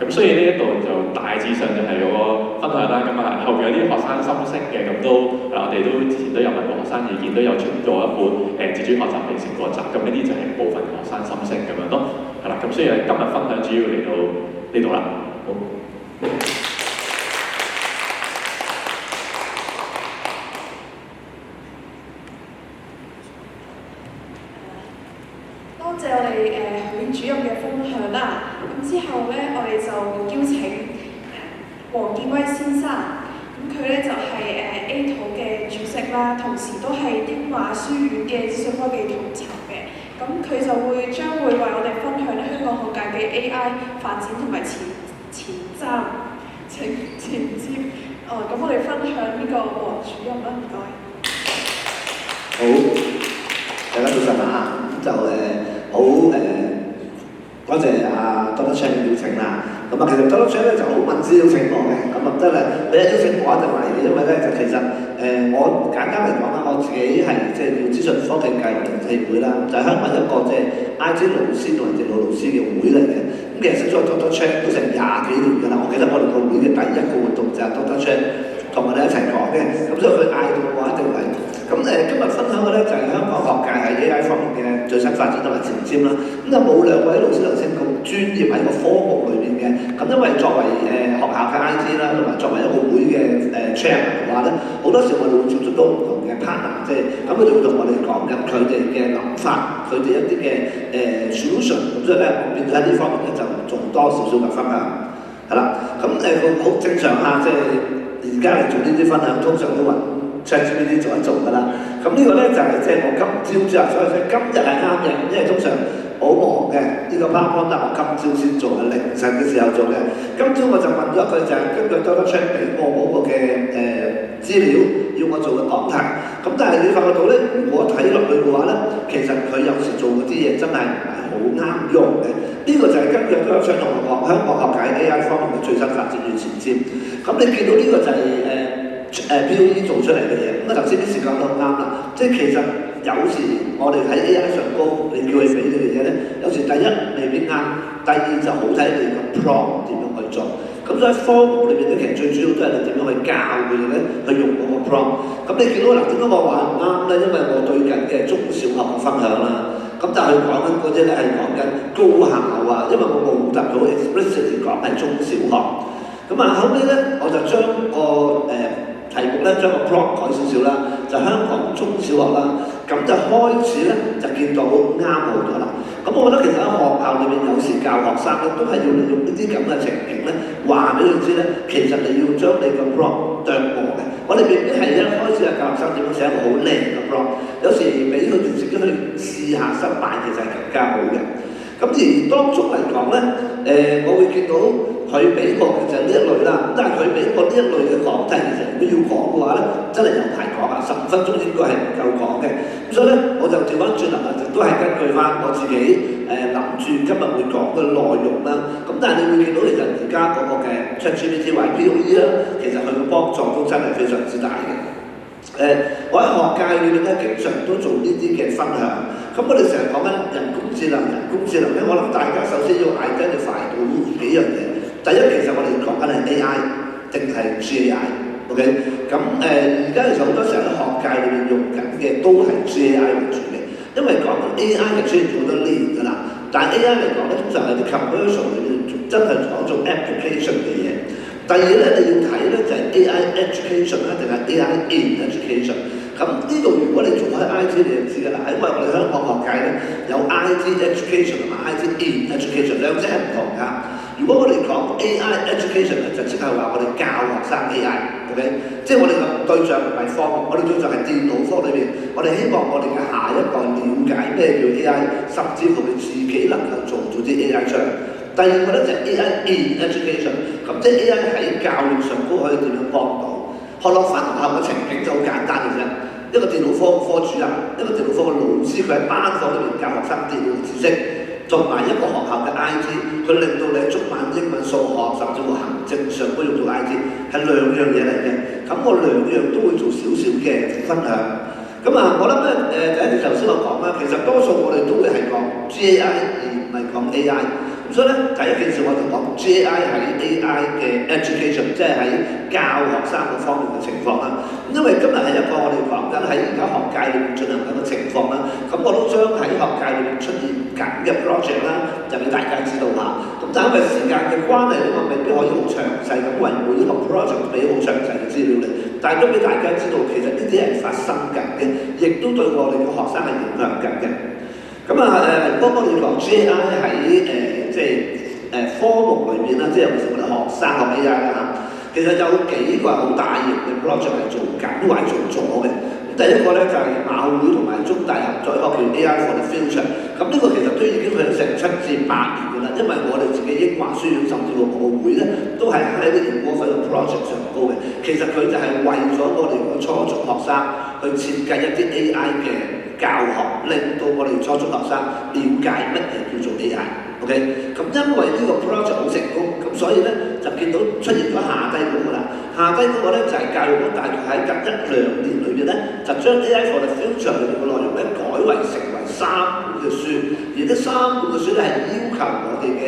咁所以呢一度就大致上就係我分享啦。咁後邊有啲學生心聲嘅，咁都我哋都之前都有問過學生意見，都有出咗一本自主學習嘅成果集。咁呢啲就係部分學生心聲咁樣咯。咁所以今日分享主要嚟到呢度啦。好。多謝我哋許主任嘅分享啦。咁之後咧，我哋就邀請黃建威先生。咁佢咧就係A 圖嘅主席啦，同時都係英華書院嘅資訊科技統籌嘅。咁佢就將會為我哋分享香港學界嘅 AI 發展同埋前瞻。咁我哋分享呢個黃主任啦，唔該。好，大家早晨啊！就好多謝阿 Doctor Chan 嘅邀請啦。咁其實 Doctor Chan 咧就好文思邀請我嘅，咁真係你一邀請我一定嚟嘅，因為咧就其實我簡單嚟講啦，我自己係即係叫資訊科技界聯繫會啦，就係香港一個即係 IT 老師同埋電腦老師嘅會嚟嘅。咁其實識咗 Doctor Chan 都成20幾年㗎啦。我記得我哋個會嘅第一個活動就係 Doctor Chan 同我哋一齊講嘅，咁所以佢嗌到我一定嚟。咁今日分享嘅咧就係香港學界喺 AI 方面嘅最新發展同埋前瞻啦。咁就冇兩位老師頭先咁專業喺個科目裏面嘅。咁因為作為學校嘅 IT 啦，同埋作為一個會嘅chairman 嘅話咧，好多時我哋會接觸到唔同嘅 partner， 即係咁佢哋會同我哋講緊佢哋嘅諗法，佢哋一啲嘅solution。咁所以咧，我變咗喺呢方面咧就做多少少嘅分享，係啦。咁好正常啦，即係而家嚟做呢啲分享，通常都揾 ChatGPT 做一做㗎啦。咁呢個咧就係即係我今朝之後，所以今日係啱嘅，因為通常好忙嘅呢個 PowerPoint 我今朝先做嘅，凌晨嘅時候做嘅。今朝我就問咗佢，就係根據 Doctor Chan 俾我嗰個嘅資料，要我做嘅講題。咁但係你發覺到咧，如果睇落去嘅話咧，其實佢有時做嗰啲嘢真係唔係好啱用嘅。呢個就係根據 Doctor Chan 同我講，香港學界 AI 方面嘅最新發展與前瞻。咁你見到呢個就係POE 做出嚟嘅嘢。咁頭先啲時間都啱啦，即係其實有時我哋喺 AI 上高，你叫佢俾你嘅嘢咧，有時第一未必啱，第二就好睇你個 prompt 點樣去做。咁所以科目裏邊咧，其實最主要都係你點樣去教佢哋咧，去用嗰個 prompt。咁你見到嗱，點解我話唔啱咧？因為我對緊嘅中小學嘅分享啦，咁但係佢講緊嗰啲咧係講緊高校啊，因為我冇特別 explicitly 講係中小學。咁後尾咧，我就將個題目咧將個 prompt 改少少啦，就香港中小學啦，咁就開始咧就見到啱好咗啦。咁我覺得其實喺學校裏面有時教學生咧，都係要利用呢啲咁嘅情景咧，話俾佢知咧，其實你要將你個 prompt 啄過嘅。我哋未必係一開始係教學生點樣寫一個好靚嘅 prompt， 有時俾佢哋自己去試下失敗，其實係更加好嘅。咁而當中嚟講咧，我會見到佢俾過其實呢一類啦，咁但係佢俾過呢一類嘅講題，其實如果要講嘅話咧，真係有排講啊，15分鐘應該係唔夠講嘅。咁所以咧，我就調翻轉頭啦，都係根據翻我自己諗住今日會講嘅內容啦。咁但係你會見到其實而家嗰個嘅 ChatGPT 或者 POE 啦，其實佢嘅幫助都真係非常之大嘅。我喺學界裏面咧，經常都做呢啲嘅分享。咁咁我哋成日講緊人工智能咧，我諗大家首先要 identify 到幾樣嘢。第一，其實我哋講緊係 AI 定係 GAI，OK？咁而家其實好多時候喺學界裏面用緊嘅都係 GAI 為主嘅，因為講緊 AI 係出現咗好多年㗎啦。但係 AI 嚟講咧，通常係啲 commercial 裏面真係講做 application 嘅嘢。第二咧，你要睇咧就係 AI education 啦，定係 AI in education。咁呢度如果你做開 IT 你就知㗎啦，因為我哋香港學界咧有 IT education 同埋 IT in education 兩者係唔同㗎。如果我哋講 AI education 咧，就即係話我哋教學生 AI，OK？即係我哋嘅對象唔係科目，我哋對象係電腦科裏邊，我哋希望我哋嘅下一代了解咩叫 AI， 甚至乎佢自己能夠做啲 AI 出嚟。第二個咧就係 AI in education， 咁即係 AI 喺教育上都可以點樣幫到？學落翻學校嘅情景就好簡單嘅啫，一個電腦科主任，一個電腦科嘅老師，佢喺班房裏邊教學生電腦知識，同埋一個學校嘅 IT， 佢令到你中文、英文、數學，甚至乎行政上都用到 IT， 係兩樣嘢嚟嘅。咁我兩樣都會做少少嘅分享。咁啊，我諗咧第一頭先我講啦，其實多數我哋都會係講 GAI 而唔係講 AI。所以咧，第一件事我就講 GAI 喺 AI 嘅 education， 即係喺教學生嗰方面嘅情況啦。因為今日係一個我哋講緊喺而家學界裏面進行一個情況啦。咁我都將喺學界裏面出現緊嘅 project 啦，就俾大家知道下。咁但係因為時間嘅關係咧，我未必可以好詳細咁為每一個 project 俾好詳細嘅資料嚟，但係都俾大家知道其實呢啲係發生緊嘅，亦都對我哋嘅學生係影響緊嘅。咁啊當我哋講 GAI 喺即係科目裏面啦，即係尤其是我哋學生學 AI 啦嚇，其實有幾個好大型嘅 project 係做緊或者做咗嘅。第一個咧就係馬會同埋中大合作一個叫 AI for the Future。咁呢個其實都已經去咗成7至8年㗎啦，因為我哋自己英華書院甚至乎我會咧都係喺呢個 project 上高嘅。其實佢就係為咗我哋個初中學生去設計一啲 AI 嘅教學，令到我哋初中學生了解乜嘢叫做 AI。OK， 咁因為呢個 project 好成功，咁所以咧就見到出現咗下低嗰個啦。下低嗰個咧就係教育局大概喺近1-2年裏邊咧，就將 AI for the Future 裏邊嘅內容咧改為成為3本嘅書，而呢3本嘅書咧係要求我哋嘅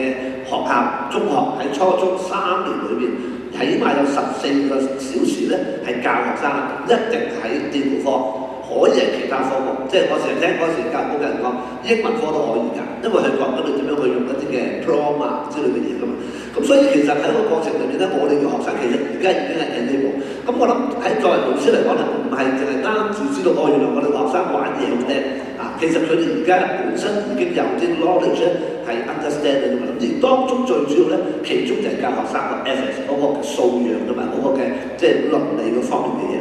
學校中學喺初中3年裏邊，起碼有14個小時咧係教學生，一定喺電腦科。可以係其他科目，即係我成日聽嗰時教育局嘅人講，英文科都可以㗎，因為佢講緊你點樣去用一啲嘅 prompt 啊之類嘅嘢㗎嘛。咁所以其實喺個過程裏面咧，我哋嘅學生其實而家已經係 enable。咁我諗喺作為老師嚟講咧，唔係淨係單止知道原來我哋學生玩嘢好叻啊，其實佢哋而家本身已經有啲 knowledge 咧係 understand 嘅嘛。而當中最主要咧，其中就係教學生個 ethics 嗰個嘅素養同埋嗰個嘅即係倫理嗰方面嘅嘢。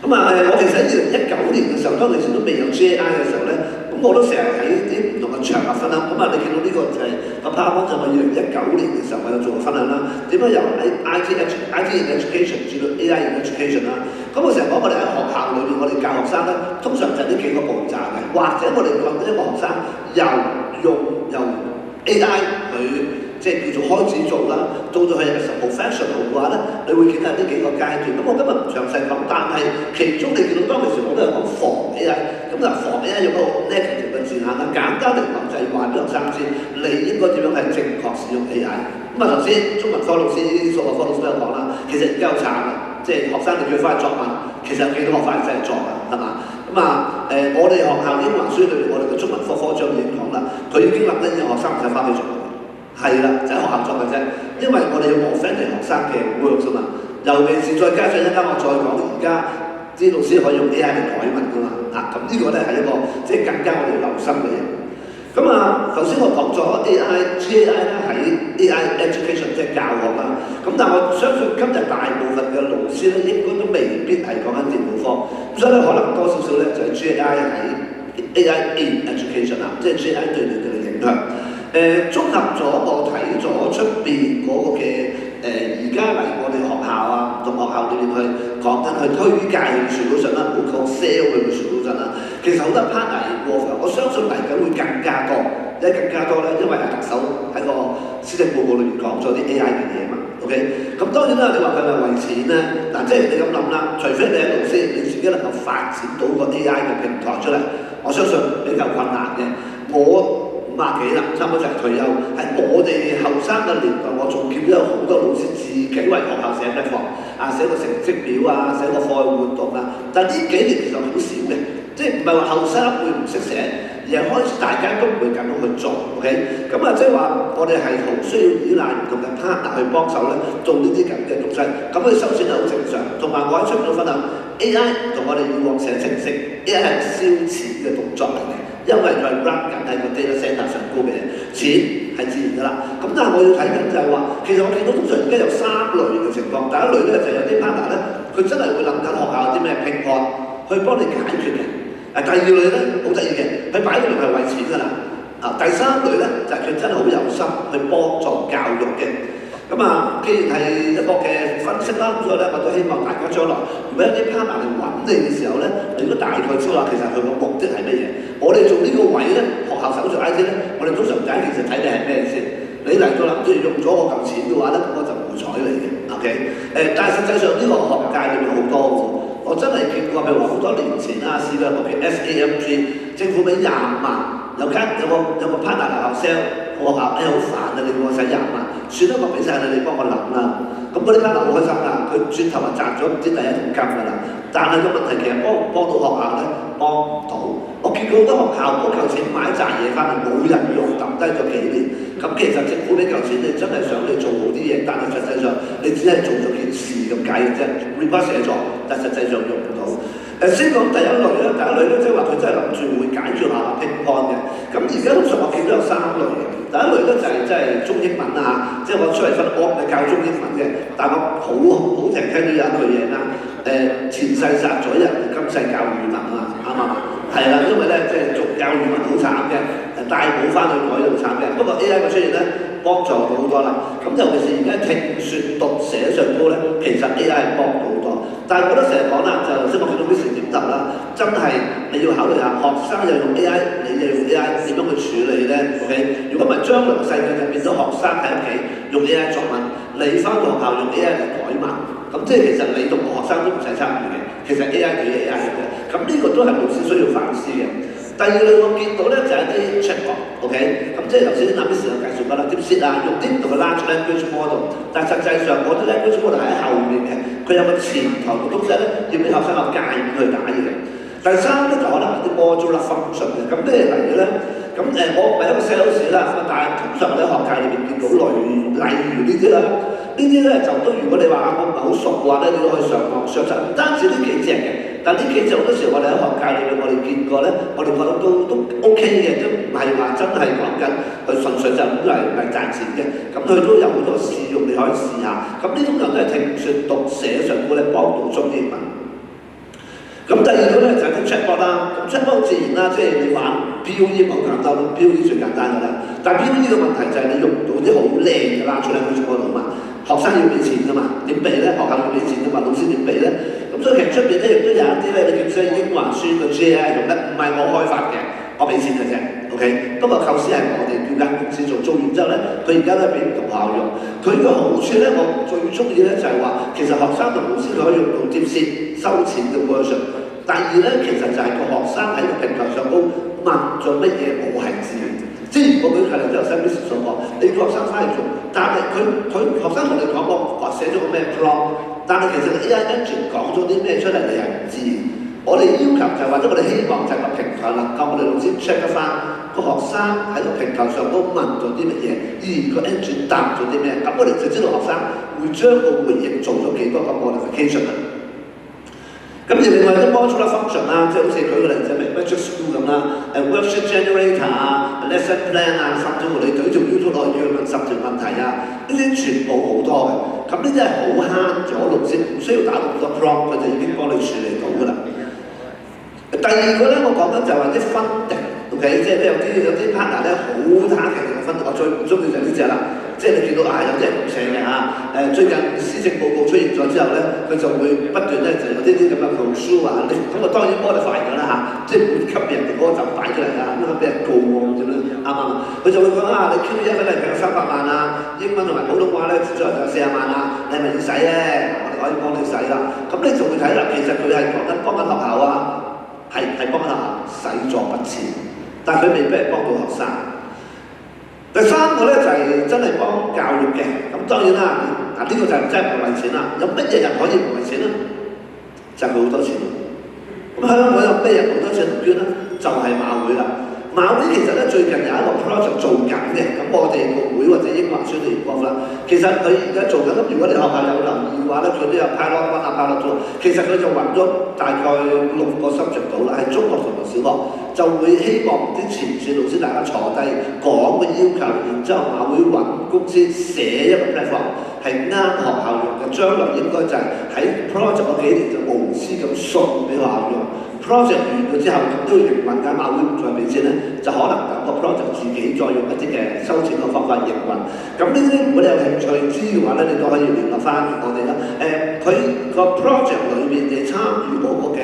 咁啊我其實喺2019年嘅時候，當其時都未有 GAI 嘅時候咧，咁我都成日喺啲唔同嘅場合分享。咁啊，你見到呢個就係個 PowerPoint 就係2019年嘅時候我有做過分享啦。點樣由IT in education 至到 AI in education 啦？咁我成日講我哋喺學校裏邊，我哋教學生咧，通常就係呢幾個步驟嘅，或者我哋講一個學生由 AI 去。即係叫做開始做啦，到咗佢係 professional 嘅話咧，你會見到呢幾個階段。咁我今日唔詳細講，但係其中你見到當其時我都係講防 AI。咁嗱，防 AI 有個 negative 嘅字眼啦，簡單嚟講就係話俾學生知，你應該點樣係正確使用 AI。咁啊頭先中文科老師、數學科老師都有講啦，其實而家好慘嘅，即係學生你叫佢翻去作文，其實有幾多學生真係作啊，係嘛？咁啊我哋學校英華書裏邊，我哋嘅中文科科長已經講啦，佢已經諗緊啲學生唔使翻去作文。係啦，就喺學校作嘅啫，因為我哋要 authentic 學生嘅 work 啫嘛，尤其是再加上一間我再講，而家啲老師可以用 AI 嚟改文噶嘛，咁呢個咧係一個即係更加我哋要留心嘅嘢。咁啊，頭先我講咗 GAI 咧喺 AI education 即係教學啦，咁但係我相信今日大部分嘅老師咧應該都未必係講緊電腦科，咁所以咧可能多少少咧就係 GAI 喺 AI in education 啊，即係 GAI 對你哋嘅影響。綜合咗我睇咗出邊嗰個嘅而家嚟我哋學校啊，同學校裏面去講緊去推介去傳到上啦，唔好講 sell 去傳到上啦。其實好多 partner 過㗎，我相信嚟緊會更加多，更加多咧，因為特首喺個施政報告裏面講咗啲 AI 嘅嘢嘛。OK， OK， 咁當然啦，你話佢係咪為錢咧？嗱，即係你咁諗啦，除非你係老師，你自己能夠發展到個 AI 嘅平台出嚟，我相信比較困難嘅。我50幾啦，差唔多就係退休。喺我哋後生嘅年代，我仲見到有好多老師自己為學校寫筆課，寫個成績表啊，寫個課外活動啊。但呢幾年其實好少嘅，即係唔係話後生會唔識寫，而係開始大家都唔會咁樣去做。OK， 咁啊，即係話我哋係好需要依賴唔同嘅 partner 去幫手咧，做呢啲咁嘅東西。咁佢收錢係好正常。同埋我喺出面都分享 AI 同我哋以往寫程式 ，AI 係燒錢嘅動作嚟嘅。因為佢係 run 緊喺個 data center 上高嘅錢係自然㗎啦。咁但係我要睇緊就係話，其實我見到通常而家有3類嘅情況。第一類咧就係有啲 partner 咧，佢真係會諗緊學校有啲咩拼案去幫你解決嘅。第二類咧好得意嘅，佢擺到明係為錢㗎啦。第三類咧就係佢真係好有心去幫助教育嘅。咁啊，既然係一個嘅分析啦，咁所以咧我都希望大家將來如果一啲 partner 嚟揾你嘅時候咧，你都大概知道其實佢個目的係乜嘢。我哋做呢個位咧，學校手上 IT 咧，我哋通常第一件事睇你係咩先。你嚟到諗住用咗我嚿錢嘅話咧，我就唔會睬你嘅。OK， 但係實際上呢個學界裏面好多喎，我真係見過，譬如話好多年前啦，試過一個叫 SAMG， 政府俾20萬，有個 partner 嚟 sell 學校，好煩啊！你叫我使20萬，算啦，我俾晒你，你幫我諗啦。咁嗰啲 partner 好開心啦，佢轉頭就賺咗唔知第一桶金㗎啦。但係個問題其實幫唔幫到學校咧？幫唔到。我見過好多學校嗰嚿錢買一紮嘢翻嚟，冇人用，抌低咗幾年。咁其實政府俾嚿錢，你真係想你做好啲嘢，但係實際上你只係做咗件事咁解嘅啫 ，report 寫咗，但實際上用唔到。先講第一類咧，即係話佢真係諗住會解決下拼案嘅。咁而家通常我見到有3類嘅。第一類咧就係即係中英文啊，即係我出嚟分我係教中英文嘅，但係我好聽到有一句嘢啦，前世殺咗人，今世教語文啊，啱唔啱？係啦，因為咧即係做教語文好慘嘅，帶冇翻去改都好慘嘅。不過 AI 嘅出現咧，幫助到好多啦。咁尤其是而家聽説讀寫上高咧，其實 AI 係幫到好多。但係我都成日講啦，就頭先我見到啲成點頭啦，真係你要考慮下學生又用 AI， 你又用 AI 點樣去處理咧 ？OK， 如果唔係將來世界就變咗學生喺屋企用 AI 作文，你翻到學校用 AI 嚟改文，咁即係其實你同個學生都唔使參與嘅，其實 AI 對 AI 嘅。咁呢個都係老師需要反思嘅。第二類我見到咧就係啲 chatbot，OK， 咁即係頭先阿 Miss 有介紹過啦，DeepSeek啊，用啲唔同嘅 large language model， 但係實際上嗰啲 language model 喺後面嘅，佢有個前頭嘅東西咧，要俾學生有界面去打嘢。第三咧就可能係啲 modular function 嘅，咁咩嚟嘅咧？咁我唔係一個 sales 啦，但係通常喺學界裏面見到例如呢啲啦，呢啲咧就都如果你話我唔係好熟嘅話咧，你都可以上網上查，唔單止呢幾隻嘅。但呢幾隻好多時候我哋喺學界裏面我哋見過咧，我哋覺得都 OK 嘅，都唔係話真係講緊佢純粹就咁嚟賺錢嘅。咁佢都有好多試用，你可以試下。咁呢種人都係聽説讀寫上高咧幫到中英文。咁第二個咧就係啲 chatbot 啦，咁 chatbot 好自然啦，即係你玩 POE 好簡單咯 ，POE 最簡單㗎啦。但 POE 嘅問題就係你用唔到啲好靚嘅啦，出嚟去做嗰度嘛。學生要俾錢㗎嘛，點俾咧？學校要俾錢㗎嘛，老師點俾咧？咁所以其實出邊咧亦都有一啲咧，你叫聲英華書個 GAI 用得唔係我開發嘅，我俾錢嘅啫 ，OK。不過構思係我哋叫間公司做完之後咧，佢而家咧俾唔同學校用。佢嘅好處咧，我最中意咧就係話，其實學生同老師佢可以用到DeepSeek收錢嘅 version。第二咧，其實就係個學生喺個平台上高問咗乜嘢，我係知嘅。即係我舉例子，頭先 Miss 所講，你叫學生翻嚟做，但係佢學生同你講我寫咗個咩 prompt， 但係其實 AI engine 講咗啲咩出嚟，你係唔知。我哋要求就係或者我哋希望就係個平台能夠我哋老師 check 得翻個學生喺個平台上都問咗啲乜嘢，而個 engine 答咗啲咩，咁我哋就知道學生會將個回應做咗幾多個 modification 啦。咁而另外啲 modular function 啦，即係好似舉個例子，譬如 Magic School 咁啦，worksheet generator 啊 ，lesson plan 啊，甚至乎你對住 YouTube 可以叫佢問10條問題啊，呢啲全部好多嘅。咁呢啲係好慳咗老師，唔需要打咁多 prompt， 佢就已經幫你處理到㗎啦。第二個咧，我講緊就係話啲 funding，OK， 即係有啲 partner 咧好打劇嘅 funding，我最唔中意就係呢隻啦，即係你見到有啲人咁寫嘅最近施政報告出現咗之後咧，佢就會不斷咧就有啲咁嘅 brochure 咁啊當然 modify 㗎啦即係唔會吸引人哋嗰個就擺出嚟咁俾人告喎咁樣啱唔啱？佢就會講你 QE 一分係有300萬英文同埋普通話咧最後就40萬你係咪要使咧？我哋可以幫你使啦。咁你就會睇啦，其實佢係講緊幫緊學校係幫緊學校使咗筆錢，但係佢未必係幫到學生。第3個咧就係真係幫教育嘅，咁當然啦，呢個就真係唔係為錢啦。有乜嘢人可以唔為錢咧？就係佢好多錢。咁香港有咩人好多錢捐咧？就係馬會啦。馬會其實咧最近有一個 project 做緊嘅，咁我哋個會或者英華書聯國啦，其實佢而家做緊。咁如果你學校有留意嘅話咧，佢都有 pilot 1 pilot 2。其實佢就揾咗大概6個 subject 到啦，係中學同埋小學，就會希望啲前線老師大家坐低講個要求，然之後馬會揾公司寫一個 platform 係啱學校用嘅，將來應該就係喺 project 嗰幾年就無私咁送俾學校用。project 完咗之後，咁都要營運緊，馬會唔再俾錢咧，就可能等個 project 自己再用一啲嘅收錢嘅方法營運。咁呢啲如果你有興趣知嘅話咧，你都可以聯絡翻我哋啦。佢個 project 裏面你參與嗰個嘅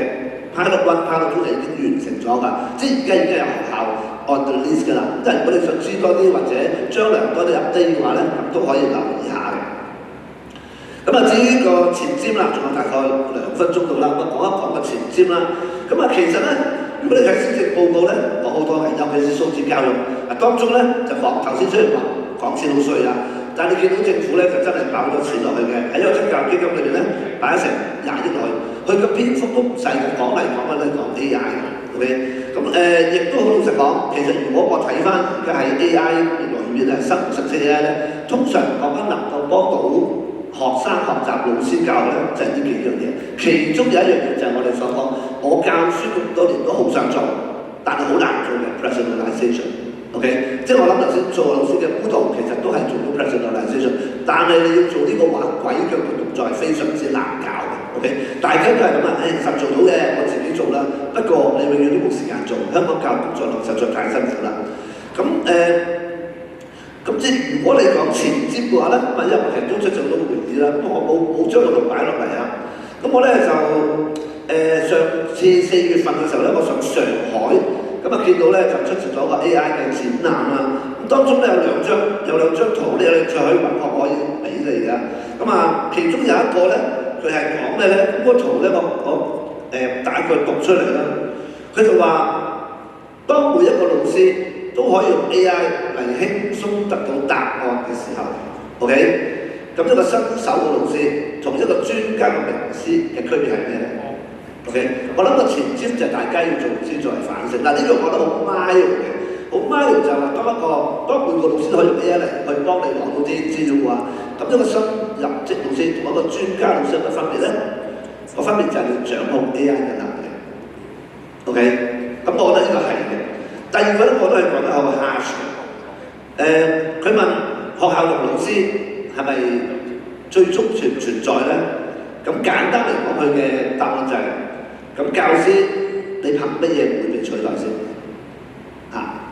pilot 1、pilot 2就已經完成咗㗎，即係而家已經有學校 on the list 㗎啦。咁但係如果你想知多啲或者將來多啲 update 嘅話咧，咁都可以留意下嘅。咁至於個前瞻啦，仲有大概2分鐘到啦，我講一講個前瞻啦。其實咧，如果你睇施政報告咧，講好多嘅，尤其是數字教育。當中咧就講頭先雖然話講錢好衰但係你見到政府咧就真係擺咗錢落去嘅，喺一個增教基金裏邊咧擺咗成20億落去，佢個篇幅都唔細嘅，講嚟講去都係講 AI 嘅 ，OK？ 咁亦都好老實講，其實如果我睇翻嘅係 AI 裏面係生物識 AI 咧，通常講緊能夠幫到學生學習、老師教咧，就係呢幾樣嘢。其中有一樣嘢就係我哋所講，我教書咁多年都好想做，但係好難做嘅 personalization。OK， 即係我諗頭先做老師嘅輔導，其實都係做到 personalization， 但係你要做呢個玩鬼腳嘅動作係非常之難搞嘅。OK， 大家都係咁實做到嘅，我自己做啦。不過你永遠都冇時間做，香港教育工作量實在太辛苦啦。咁即係如果你講前瞻嘅話咧，因為我其實都出咗好多會議啦，不過我冇將個圖擺落嚟咁我咧就上次4月份嘅時候咧，我上上海，見到咧就出席咗個 AI 嘅展覽啦。當中咧有兩張圖，你有興趣可以揾我可以俾你㗎。其中有一個咧，佢係講咩咧？嗰個圖咧，我大概讀出嚟啦。佢就話，當每一個老師都可以用 AI 嚟輕鬆得到答案嘅時候 ，OK？ 咁一個新手嘅老師同一個專家嘅名師嘅區別係咩咧 ？OK？ 我諗個前瞻就係大家要做先作為反省。呢個講得好 mild 嘅，好 mild 就係話當每個老師都可以用 AI 嚟去幫你攞到啲資料嘅話，咁一個新入職老師同一個專家老師有乜分別咧？個分別就係你掌控 AI 嘅能力。OK？ 咁我覺得呢個係嘅。第二個咧，我都係講得好 harsh 嘅。佢問學校同老師係咪最終存唔存在咧？咁簡單嚟講，佢嘅答案就係：咁教師你憑乜嘢唔會被取代先？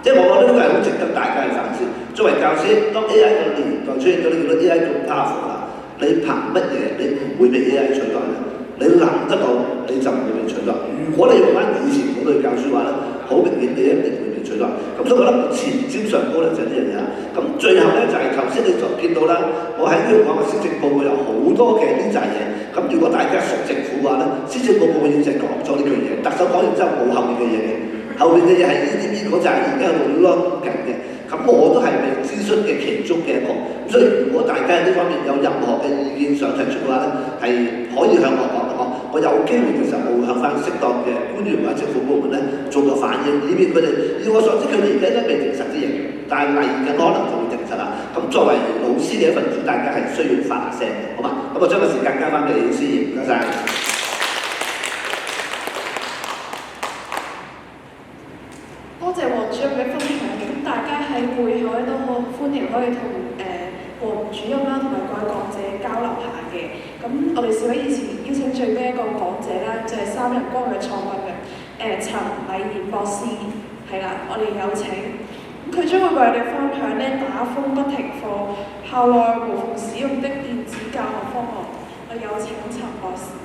即係我覺得呢個係好值得大家去反思。作為教師，當 AI 嘅年代出現咗，你見到 AI 咁 powerful啦，你憑乜嘢你唔會被 AI 取代咧？你諗得到你就唔會被取代。如果你用翻以前嗰類教書話咧，好明顯你一定會被取代。咁所以我覺得前瞻上高咧就係呢樣嘢啦。咁最後咧就係頭先你就見到啦，我喺呢度講嘅施政報告有好多嘅呢扎嘢。咁如果大家熟政府嘅話咧，施政報告已經講咗呢句嘢，特首講完之後冇後面嘅嘢嘅，後面嘅嘢係呢嗰扎而家喺度攆緊嘅。咁我都係被諮詢嘅其中嘅一個。咁所以如果大家喺呢方面有任何嘅意見想提出嘅話咧，係可以向我講。我有機會嘅時候，我會向翻適當嘅官員或者政府部門咧做個反應，以便佢哋以我所知，佢哋而家都未證實啲嘢，但係嚟緊可能就會證實啦。咁作為老師嘅一份子，大家係需要發聲嘅，好嘛？咁我將個時間交翻俾司儀，唔該晒。多謝黃主任嘅分享。咁大家喺會後咧都好歡迎可以同黃主任啦同埋各位講者交流下嘅。咁我哋事不宜遲，邀請最尾一個講者啦，就係3人光嘅創辦人陳禮賢博士，係啦，我哋有請。佢將會為我哋分享咧打風不停課校校內無縫使用的電子教學方案。我有請陳博士。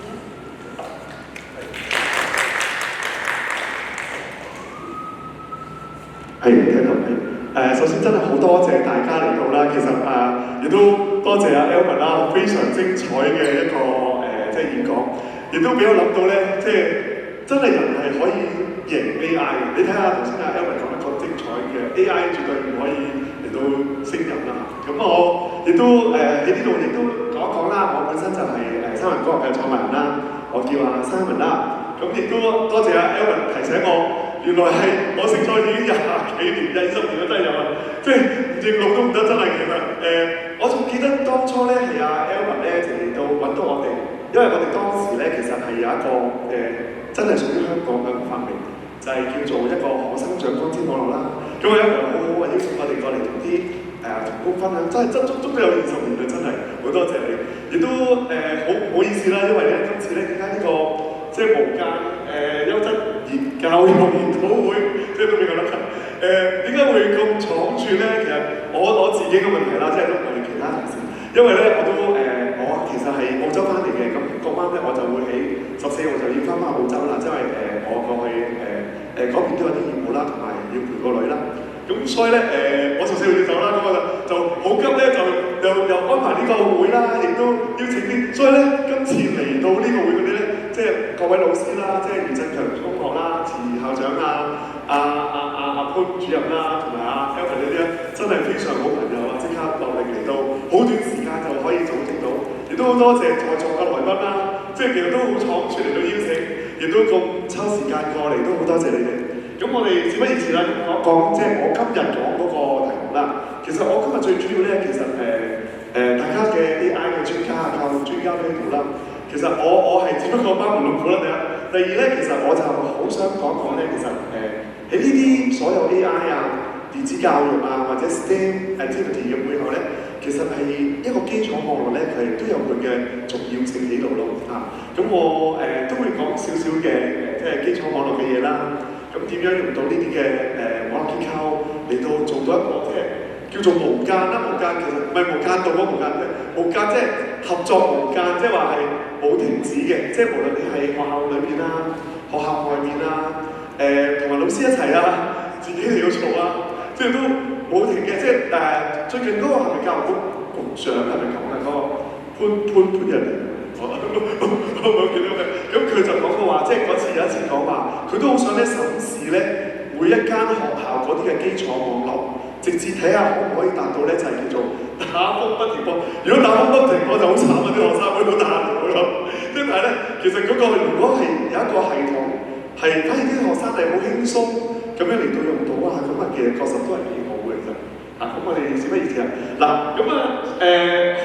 聽到首先真係好多謝大家嚟到啦，其實亦都多謝阿 Elvin 啦，非常精彩嘅一個即係演講，亦都俾我諗到咧，即係真係人係可以贏 AI 嘅。你睇下頭先阿 Elvin 講得咁精彩嘅 AI 絕對唔可以嚟到勝任啦。咁我亦都喺呢度亦都講一講啦，我本身就係三民國嘅創辦人啦，我叫阿 Simon 啦。咁亦都多謝阿 Elvin 提醒我。原來係我識咗已經20幾年、20年啦，真係有啊！即係唔認路都唔得，真係其實我仲記得當初咧係阿 Elvin 咧嚟到揾到我哋，因為我哋當時咧其實係有一個真係屬於香港嘅發明，就係叫做一個可生長光纖網絡啦。咁啊 Elvin 好好啊，邀請我哋過嚟同啲同工分享，真係足都有20年啦，真係好多謝你，亦都好唔好意思啦，因為咧今次咧點解呢個即係無間優質教育研討會，即係都比較得㗎。點解會咁闖住咧？其實我自己嘅問題啦，即係都唔係其他同事，因為咧我其實係澳洲翻嚟嘅，咁嗰晚咧我就會喺14號就要翻澳洲啦，因為我過去嗰邊都有啲業務啦，同埋要陪個女啦。咁所以咧我14號要走啦，咁我就好急咧，就又安排呢個會啦，亦都邀請啲，所以咧今次嚟到呢個會嗰啲咧，即係各位老師啦，即係余振強中學啦、辭校長啊、潘主任啦，同埋阿 Elvin 呢啲咧，真係非常好朋友啊！即刻落力嚟到，好短時間就可以組織到，亦都好多謝在座嘅來賓啦，即係其實都好倉促嚟到邀請，亦都咁抽時間過嚟，都好多謝你哋。咁我哋事不宜遲啦，講即係我今日講嗰個題目啦。其實我今日最主要咧，其實大家嘅 AI 嘅專家啊、教育專家喺度啦。其實我係只不過班門弄斧啦，第二咧，其實我就好想講咧，其實喺呢啲所有 AI 啊、電子教育啊或者 STEM activity 嘅背後咧，其實係一個基礎網絡咧，佢都有佢嘅重要性喺度咯啊。咁我都會講少少嘅即係基礎網絡嘅嘢啦。咁點樣用到呢啲嘅網絡結構嚟到做到一個即係叫做無間啦，無間其實唔係無間道嗰無間，無間即係合作無間，即係話係冇停止嘅，即係無論你係學校裏邊啦、學校外面啦、同埋老師一齊啦，自己嚟到做啦，即係都冇停嘅，即係最近嗰個係咪教育局局長係咪講嘅嗰個潘人？我冇見到佢，咁佢就講過話，即係嗰次有一次講話，佢都好想咧審視咧每一間學校嗰啲嘅基礎網絡，直接睇下可唔可以達到咧就係叫做打風不停波。如果打風不停波就好慘啊！啲學生會好打唔到咯。即係咧，其實嗰個如果係有一個系統，係反而啲學生係好輕鬆咁樣嚟到用到啊，咁啊其實確實都係幾好嘅其實。咁我哋事不宜遲啊！嗱，咁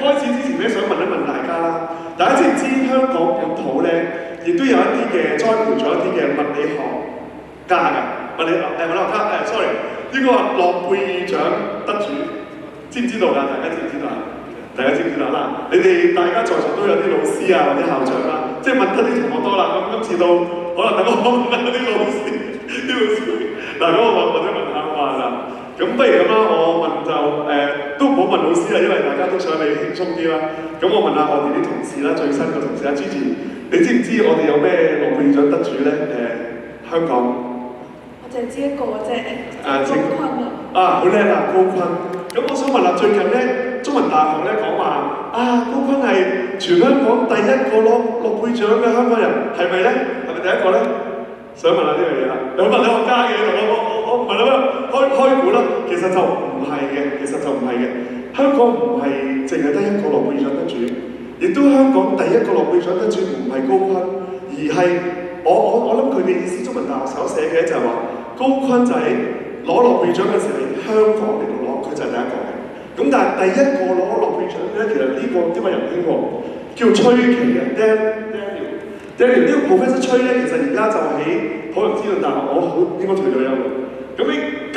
開始之前咧，想問一問大家啦。大家知唔知香港本土咧，亦都有一啲嘅栽培咗一啲嘅物理學家㗎？物理學家sorry，呢個諾貝爾獎得主，知唔知道㗎？大家知唔知道啊？大家知唔知道啦？你哋大家在座都有啲老師啊，或者校長啦，即係問得啲同學多啦。咁今次到可能等我問下啲老師，嗱，咁我或者問下我話啦。咁不如咁啦，我問就都唔好問老師啦，因為大家都想你輕鬆啲啦。咁我問下我哋啲同事啦，最新嘅同事阿 Gigi，你知唔知我哋有咩諾貝爾獎得主咧？香港我淨係知一個啫，高錕啊！好叻啦，高錕。咁我想問下，最近咧中文大學咧講話高錕係全香港第一個攞諾貝爾獎嘅香港人，係咪咧？係咪第一個咧？想問下呢樣嘢啦，有物理學家嘅，我唔問啦，開估啦，其實就唔係嘅，香港唔係淨係得一個諾貝爾獎得主，亦都香港第一個諾貝爾獎得主唔係高錕，而係我諗佢嘅意思，中文大學所寫嘅就係話高錕就係攞諾貝爾獎嘅時候，香港嚟到攞，佢就係第一個嘅。咁但係第一個攞諾貝爾獎咧，其實呢個人兄喎，叫崔琦嘅 Daniel 呢個 professor 崔咧，其實而家就喺可能知道大學，我應該退咗休啦。咁喺98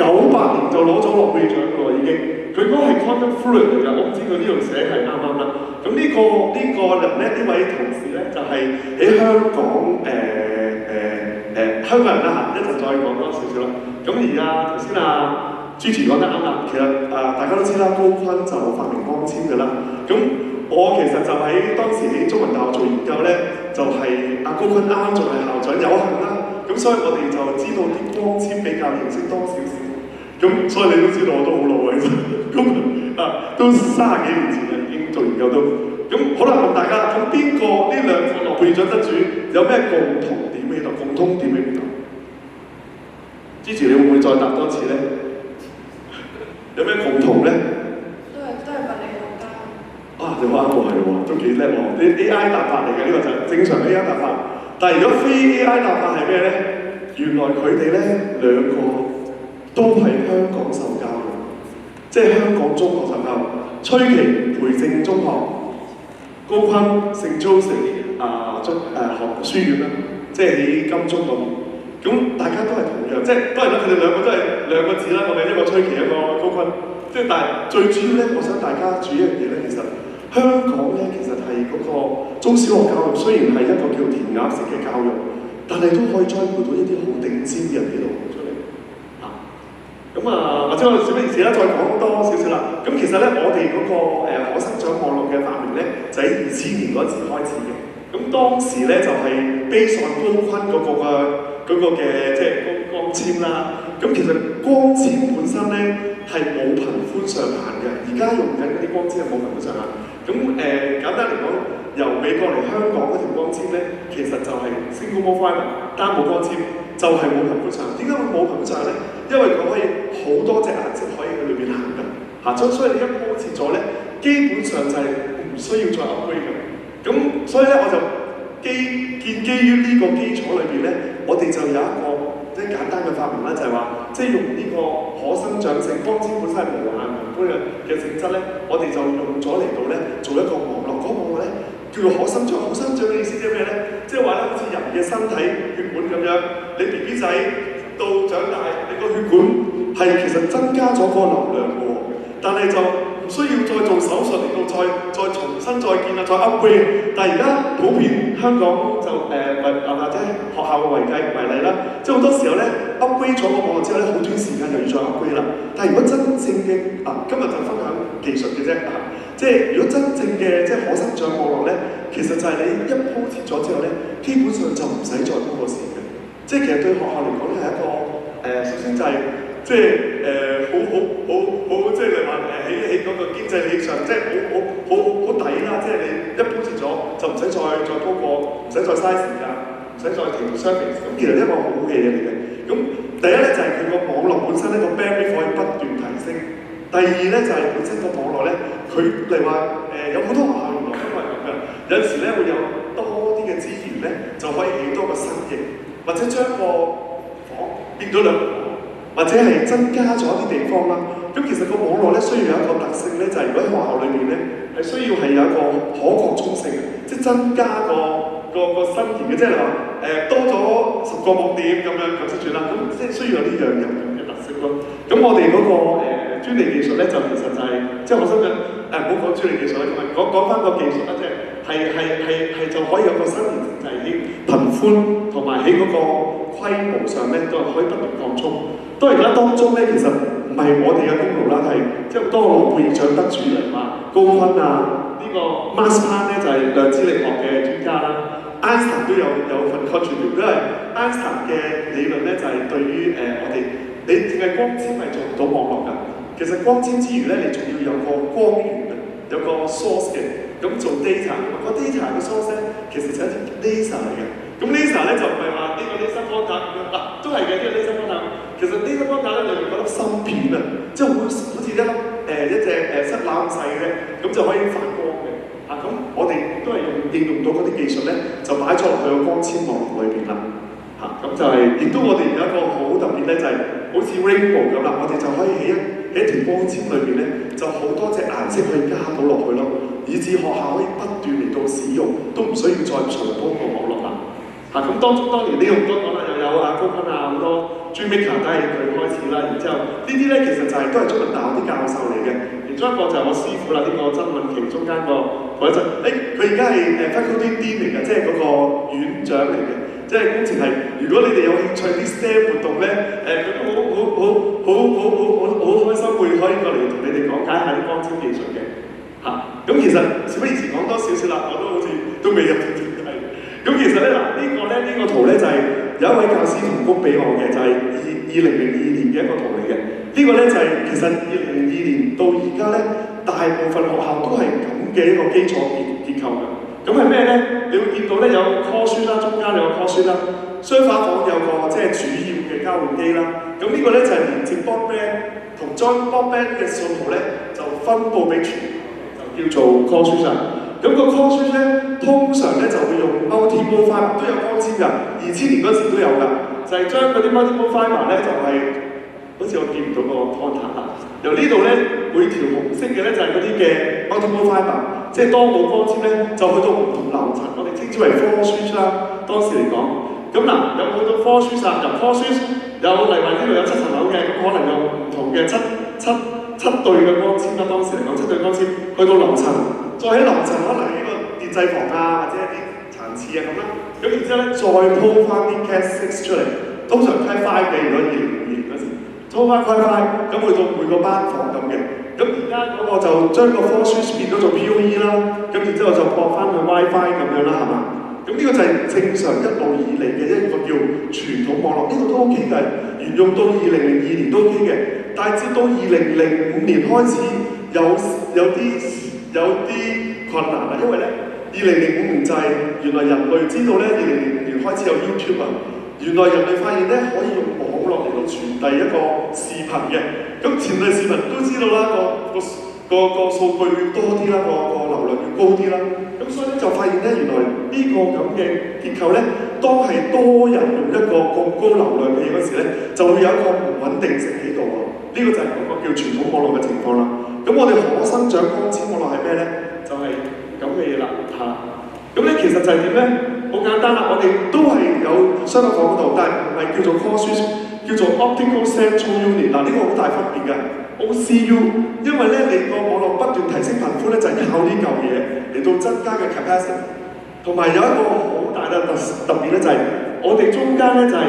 年就攞咗諾貝爾獎㗎喎，已經。佢嗰個係 quantum fluid 嚟㗎，我唔知佢呢度寫係啱唔啱啦。咁呢個人咧，呢位同事咧，就係喺香港香港人啦嚇，一陣再講多少少啦。咁而家頭先 Gigi 講得啱啦，其實大家都知啦，高錕就發明光纖嘅啦。咁我其實就喺當時喺中文大學做研究咧，就係高錕啱啱做係校長有幸啦，咁所以我哋就知道啲光纖比較認識多少少。咁所以你都知道我都好老嘅，咁都30幾年前啦，已經做研究都。咁好啦，問大家，咁邊個呢兩個諾貝爾獎得主有咩共同點喺度？共通點喺邊度？之前你會唔會再答多次咧？有咩共同咧？都係物理學家。啊，你話啱喎，係喎，都幾叻喎！你 AI 答法嚟嘅呢個就係正常 AI 答法。但係如果非 AI 答法係咩咧？原來佢哋咧兩個都係香港受教育，即係香港中學受教育。崔琦培正中學，高錕聖 Joseph 學書院啦，即係喺金鐘嗰邊。咁大家都係同樣，即係當然啦，佢哋兩個都係兩個字啦，個名一個崔琦，一個高錕。即係但係最主要咧，我想大家注意一樣嘢咧，其實香港咧其實係嗰個中小學教育，雖然係一個叫填鴨式嘅教育，但係都可以栽培到一啲好頂尖嘅人喺度出嚟。或者我哋小咩事啦，再講多少少啦。咁其實咧，我哋嗰個可生長網絡嘅發明咧，就喺2000年嗰時開始嘅。咁當時咧就係 base on 高錕嗰個嘅即係光纖啦。咁其實光纖本身咧係冇頻寬上限嘅，而家用緊嗰啲光纖係冇頻寬上限。咁簡單嚟講，由美國嚟香港嗰條光纖咧，其實就係 single mode fiber 單模光纖，就係冇頻寬上限。點解會冇頻寬上限咧？因為佢可以好多隻顏色可以喺裏邊行㗎，所以你一鋪設咗咧，基本上就係唔需要再 upgrade 嘅。咁所以咧，我就建基於呢個基礎裏邊咧，我哋就有一個即係簡單嘅發明啦，就係話即係用呢個可生長性光纖本身係無限頻寬嘅性質咧，我哋就用咗嚟到咧做一個網絡。嗰個網絡咧叫做可生長。可生長嘅意思即係咩咧？即係話咧，好似人嘅身體血管咁樣，你 BB 仔到長大，你個血管係其實增加咗個流量嘅喎，但係就唔需要再做手術嚟到再重新再建啦，再 upgrade。但係而家普遍香港就或者學校嘅為例啦，即係好多時候咧 upgrade 咗個網絡之後咧，好短時間就要再 upgrade 啦。但係如果真正嘅今日就分享技術嘅啫即係如果真正嘅即係可生長網絡咧，其實就係你一鋪設咗之後咧，基本上就唔使再鋪個線嘅。即係其實對學校嚟講咧係一個首先就係即係好即係你話喺嗰個經濟利益上即係好抵啦！即係你一鋪設咗就唔使再鋪過，唔使再嘥時間，唔使再停 service。咁其實呢一個好嘅嘢嚟嘅。咁第一咧就係佢個網絡本身呢個 bandwidth 可以不斷提升。第二咧就係本身個網絡咧，佢例如話有好多學校原來都係咁嘅，有時咧會有多啲嘅資源咧，就可以起多個新型。或者將個房變咗兩個房，或者係增加咗一啲地方啦。咁其實個網絡咧需要有一個特性咧，就係如果喺學校裏面咧，係需要係有一個可擴充性嘅，即係增加個新型嘅，即係話多咗10個網點咁樣咁先算啦。咁即係需要有呢樣有咁嘅特色咯。咁我哋嗰個專利技術咧，就其實就係即係我相信唔好講專利技術啦，講翻個技術啦，即係就可以有個新型就係喺頻寬同埋喺嗰個規模上咧，都係可以不斷擴充。當然啦，當中咧其實唔係我哋嘅功勞啦，係即係好多諾貝爾獎得主嚟話高錕呢個 Max Planck 咧就係量子力學嘅專家啦。Einstein 都有份 contribute， 因為 Einstein 嘅理論咧就係對於我哋你淨係光纖係做唔到網絡㗎。其實光纖之餘咧，你仲要有個光源有個 source 嘅。咁做 data，個 data 嘅 source 咧，其實就係一條 laser 嚟嘅。咁 laser 咧就唔係話呢個 laser pointer 咁樣，都係嘅呢個 laser pointer。其實 laser pointer 咧，裏面嗰粒芯片啊，即係好似一隻塞籃咁細嘅咧，咁就可以發光嘅。咁我哋都係應用到嗰啲技術咧，就擺咗落去個光纖網絡裏邊啦。咁就係，亦都我哋有一個好特別咧，就係好似 rainbow 咁啦，我哋就可以喺一條光纖裏邊咧，就好多隻顏色可以加到落去咯。以至學校可以不斷嚟到使用，都唔需要再重鋪個網絡啦。咁當然呢好多講啦，又有高錕好多 Dreammaker 都係佢開始啦。然之後呢啲咧其實就係都係中文大學啲教授嚟嘅。其中一個就係我師傅啦，呢個曾敏琪中間個嗰陣，佢而家係faculty dean 嚟嘅，即係嗰個院長嚟嘅。即係工程係，如果你哋有興趣啲 STEM 活動咧，佢都好開心會可以過嚟同你哋講解下啲光纖技術嘅嚇。咁其實事不宜遲講多少少啦，我都好似都未入正題。咁其實咧嗱，呢個圖咧就係有一位教師同工俾我嘅，就係2002年嘅一個圖嚟嘅。呢個咧就係其實2002年到而家咧，大部分學校都係咁嘅一個基礎結構嘅。咁係咩咧？你會見到咧有 call 書啦，中間有個 call 書啦，雙反房有個即係主要嘅交換機啦。咁呢個咧就係連接 broadband 同 join broadband 嘅信號咧，就分佈俾全就叫做 call 書上。咁個 call 書咧，通常咧就會用 multi-mode fiber 都有光纖㗎，2000年嗰時都有㗎，就係將嗰啲 multi-mode fiber 咧就係、好似我見唔到個 contact 啦。由呢度咧，每條紅色嘅咧就係嗰啲嘅 multi-mode fiber， 即係當冇光纖咧，就去到唔同樓層，我哋稱之為 4 switch 啦。當時嚟講，咁嗱有好多 4 switch 啊，入 4 switch 有例如呢度有7層樓嘅，咁可能有唔同嘅七對嘅光纖啦。當時嚟講7對光纖去到樓層。再喺樓層可能呢個電製房啊，或者一啲殘廁啊咁啦，咁然之後咧再鋪翻啲 Cat 6出嚟，通常 Cat 5嘅，如果2002年嗰時，鋪翻 Cat 5，咁去到每個班房咁嘅。咁而家嗰個就將個 4 switch 變咗做 PoE 啦，咁然之後就駁翻去 WiFi 咁樣啦，係嘛？咁呢個就係正常一路以嚟嘅一個叫傳統網絡，呢個都 OK 嘅，沿用到2002年都 OK 嘅，但係至到2005年開始有啲困難啦，因為咧2005年就係原來人類知道咧2005年開始有 YouTube 啊，原來人類發現咧可以用網絡嚟到傳遞一個視頻嘅，咁傳遞視頻都知道啦，個數據要多啲啦，個流量要高啲啦，咁所以咧就發現咧原來呢個咁嘅結構咧，當係多人用一個咁高流量嘅嘢嗰時咧，就會有一個唔穩定性喺度喎，呢個就係嗰個叫傳統網絡嘅情況啦。咁我哋可生長光纖網絡係咩咧？就係咁嘅嘢啦嚇。咁咧其實就係點咧？好簡單啦，我哋都係有雙反房嗰度，但係唔係叫做 call switch， 叫做 optical central unit。嗱呢個好大分別嘅 OCU， 因為咧你個網絡不斷提升頻寬咧，就係靠呢嚿嘢嚟到增加嘅 capacity。同埋有一個好大嘅特別咧，就係我哋中間咧就係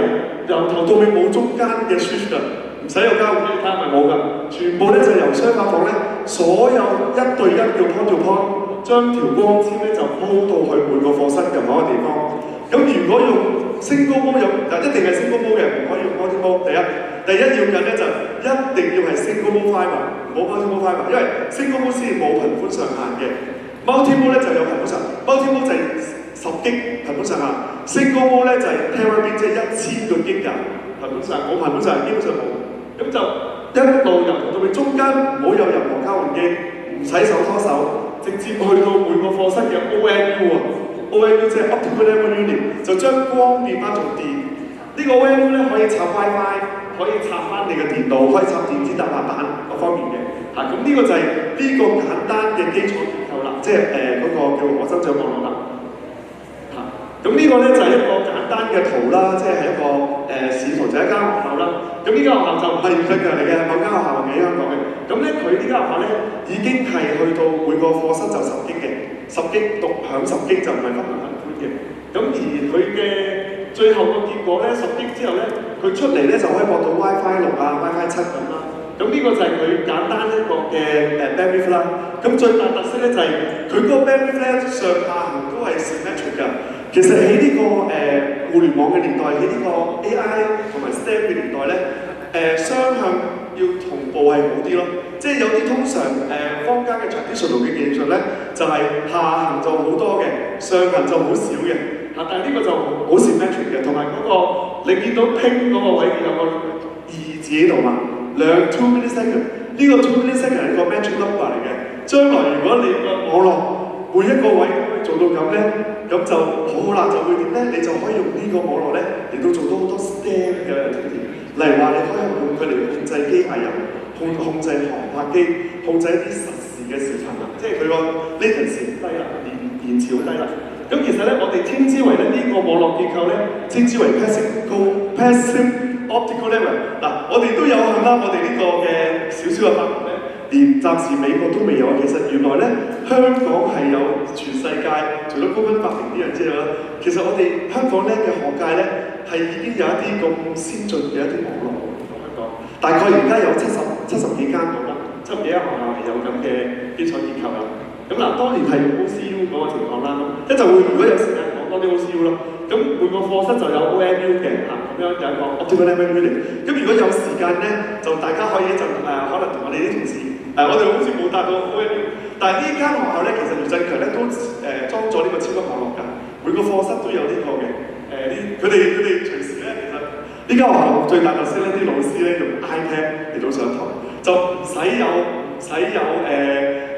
由頭到尾冇中間嘅 switch 㗎。唔使有交換機，睇下咪冇㗎，全部咧就由雙反房咧，所有1對1叫 point to point， 將條光纖咧就鋪到去每個課室嘅某一個地方。咁如果用single mode一定係 single mode 嘅，唔可以用 multi-mode。第一要緊咧就一定要係 single mode fiber， 冇 multi-mode fiber， 因為 single mode 先冇頻寬上限嘅 ，multi-mode 咧就有頻寬上限 ，multi-mode 就係10G頻寬上限 ，single mode 咧就係 terabit， 即係1000個 G 㗎頻寬上，冇頻寬上基本上冇。咁就一路入到尾中間唔好有任何交換機，唔使手拖手，直接去到每個課室嘅 ONU 啊 ，ONU 即係 Optical Network Unit， 就將光變翻做電。呢個 ONU 咧可以插 WiFi， 可以插翻你嘅電腦，可以插電子踏板各方面嘅。咁呢個就係呢個簡單嘅基礎結構啦，即係嗰個叫可生長網絡啦。咁呢個咧就係一個簡單嘅圖啦，即係一個視圖，就係一間學校啦。咁呢間學校就唔係唔強嚟嘅，某間學校係喺香港嘅。咁咧佢呢間學校咧已經係去到每個課室就10G嘅，10G獨享10G就唔係分頻寬嘅。咁而佢嘅最後個結果咧10G之後咧，佢出嚟咧就可以駁到 WiFi 6啊、WiFi 7咁啦。咁呢個就係佢簡單一個嘅bandwidth 啦。咁最大特色咧就係佢嗰個 bandwidth 咧上下行都係 symmetric 㗎。其實喺呢個互聯網嘅年代，喺呢個 AI 同埋 STEM 嘅年代咧，雙向要同步係好啲咯。即係有啲通常坊間嘅 traditional 嘅技術咧，就係下行就好多嘅，上行就好少嘅。但係呢個就好 symmetric 嘅，同埋嗰個你見到 ping 嗰個位有個2字喺度嘛，2 millisecond， 呢個2 millisecond 係一個 magic number 嚟嘅。將來如果你個網絡每一個位可以做到咁咧，咁就好啦，就會點咧？你就可以用呢個網絡咧嚟到做到好多 STEM 嘅經驗。例如話，你可以用佢嚟控制機械人、控制航拍機、控制一啲實時嘅視頻啦，即係佢個 latency 低啦，延遲好低啦。咁其實咧，我哋稱之為咧呢個網絡結構咧，稱之為 passive optical network。嗱，我哋都有幸啦，我哋呢個嘅少少嘅發明咧。連暫時美國都未有，其實原來咧香港係有全世界除咗高分發明啲人之外啦，其實我哋香港咧嘅學界咧係已經有一啲咁先進嘅一啲網絡喺香港。大概而家有70幾間到啦，70幾間學校係有咁嘅基礎結構啦。咁嗱，當年係用 OCU 嗰個情況啦，一陣會如果有時間講多啲 OCU 咯。咁每個課室就有 OMU 嘅嚇，咁樣有一個 Optical Learning Unit。咁如果有時間咧，就大家可以一陣可能同我哋啲同事我哋好似冇帶到 OMU， 但係呢間學校咧，其實廖振強咧都裝咗呢個超級網絡㗎，每個課室都有呢個嘅。佢哋隨時咧，其實呢間學校最大特色咧，啲老師咧用 iPad 嚟到上堂，就唔使有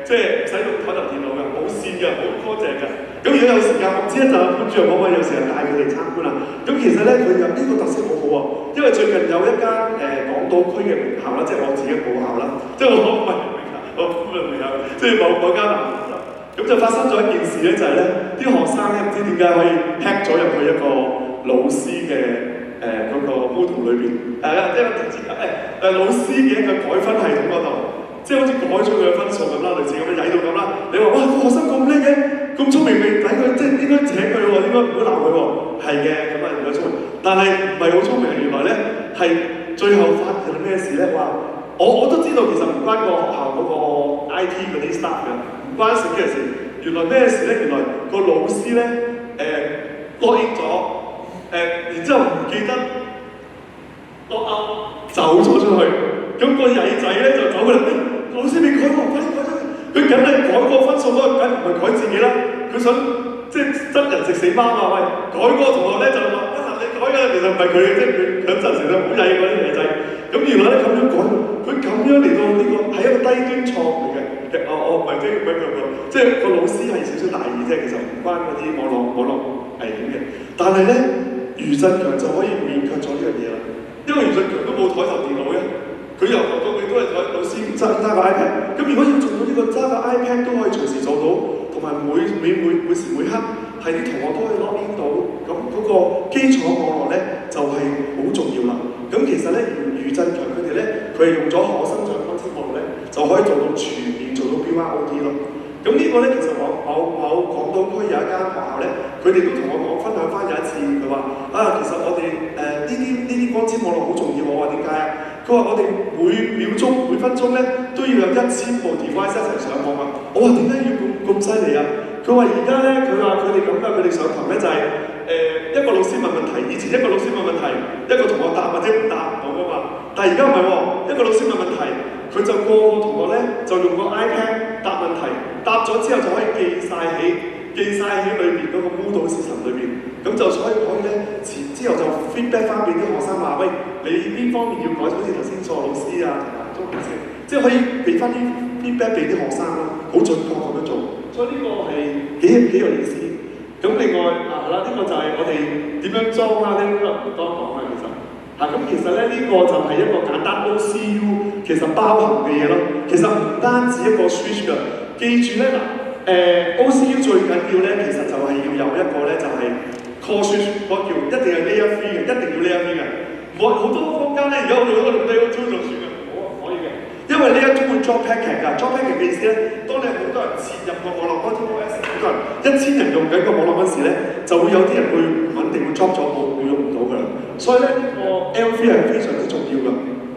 即係唔使用台頭電腦嘅，冇線嘅，好乾淨嘅。咁如果有時間，我唔知一陣潘主任可唔可以有時間帶佢哋參觀啦。咁其實咧，佢有呢個特色好好喎，因為最近有一間港島區嘅名校啦，即係我自己母校啦，即係我唔係名校，我唔係名校，即係某間名校啦。咁就發生咗一件事咧，就係咧啲學生咧唔知點解可以 hack 咗入去一個老師嘅嗰個 module 裏邊，即係老師嘅一個改分系統嗰度。即係好似改咗佢嘅分數咁啦，類似咁樣曳到咁啦。你話哇個學生咁叻嘅，咁聰明未睇佢，即係應該請佢喎，應該唔好鬧佢喎。係嘅，咁啊有聰明，但係唔係好聰明。原來咧係最後發生咩事咧？話我都知道其實唔關個學校嗰個 IT 嗰啲 staff 嘅，唔關事嘅事。原來咩事咧？原來個老師咧log in 咗，然之後唔記得 log out 走咗出去，咁個曳仔咧就走過嚟。老師你改喎，快啲改咗！佢梗係改個分數嗰個，梗唔係改自己啦。佢想即係執人食死貓啊！喂，改嗰個同學咧就話：你改嘅，其實唔係佢嘅，即係佢兩陣時就好曳嗰啲仔。咁原來咧咁樣改，佢咁樣嚟到呢個係一個低端錯誤嚟嘅。我唔係即係個老師係少少大意啫，其實唔關嗰啲網絡危險嘅。但係咧，余振強就可以勉強咗呢樣嘢啦，因為余振強都冇台頭電腦嘅。佢由頭到尾都係老師揸個 iPad， 咁如果要做到呢個揸個 iPad 都可以隨時做到，同埋每時每刻係啲同學都可以 log in 到，咁嗰個基礎網絡咧就係好重要啦。咁其實咧，余振強佢哋咧，佢係用咗可生長光纖網絡咧，就可以做到全面做到 BYOD 咯。咁呢個咧其實某港島區有一間學校咧，佢哋都同我講分享翻有一次，佢話其實我哋呢啲光纖網絡好重要。我話點解啊？佢話我哋每秒鐘每分鐘咧都要有1000部 device 一齊上網啊！我話點解要咁犀利啊？佢話而家咧，佢話佢哋咁㗎，佢哋上堂咧就係一個老師問問題，以前一個老師問問題，一個同學答或者唔答到㗎嘛。但係而家唔係喎，一個老師問問題，佢就個同學咧就用個 iPad 答問題，答咗之後就可以記晒喺裏邊嗰個 Moodle system 裏邊，咁就所以可以咧之後就 feedback 翻俾啲學生話：喂，你邊方面要改？好似頭先助老師啊同埋中學生，即係可以俾翻啲 feedback 俾啲學生啦，好準確咁樣做。所以呢個係幾有意思。咁另外呢個就係我哋點樣裝啦，呢個唔多講啦，其實咁其實咧呢個就係一個簡單 OCU 其實包含嘅嘢咯。其實唔單止一個 switch 㗎，記住咧OCU 最緊要咧，其實就係要有一個咧就係 core switch， 嗰叫一定係 layer 3嘅，一定要 layer 3嘅。好多坊間咧而家我用嗰個 layer 2就算嘅，可以嘅。因為 layer 2會 drop packet 㗎 ，drop packet 嘅意思咧，當你好多人切入個網絡 OS， 好多人1000人用緊個網絡嗰時咧，就會有啲人會唔穩定會 drop 咗，會用唔到㗎啦。所以咧呢個 L3 係非常之重要㗎。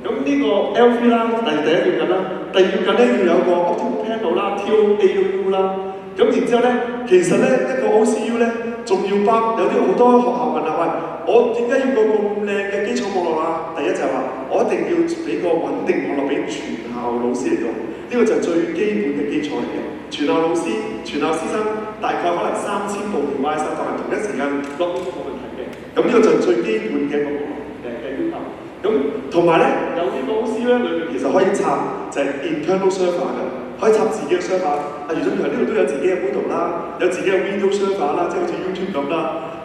咁呢個 L3 啦，第一要緊啦，第二要緊咧要有個 optical panel 啦 ，TOAU 啦。咁然之後咧，其實咧一個 OCU 咧，仲要包有啲好多學校問啦，喂，我點解要個咁靚嘅基礎網絡啊？第一就係話，我一定要俾個穩定網絡俾全校老師嚟用，呢個就係最基本嘅基礎嚟嘅。全校老師、全校師生大概可能3000部device，但係同一時間 log in 都冇問題嘅。咁呢個就係最基本嘅一個要求。咁同埋咧，有啲個 OCU 咧裏面其實可以插就係 internal server 嘅。可以插自己嘅 server，余振強呢度都有自己嘅 Moodle 啦，有自己嘅 Windows server 啦，即係好似 YouTube 咁啦。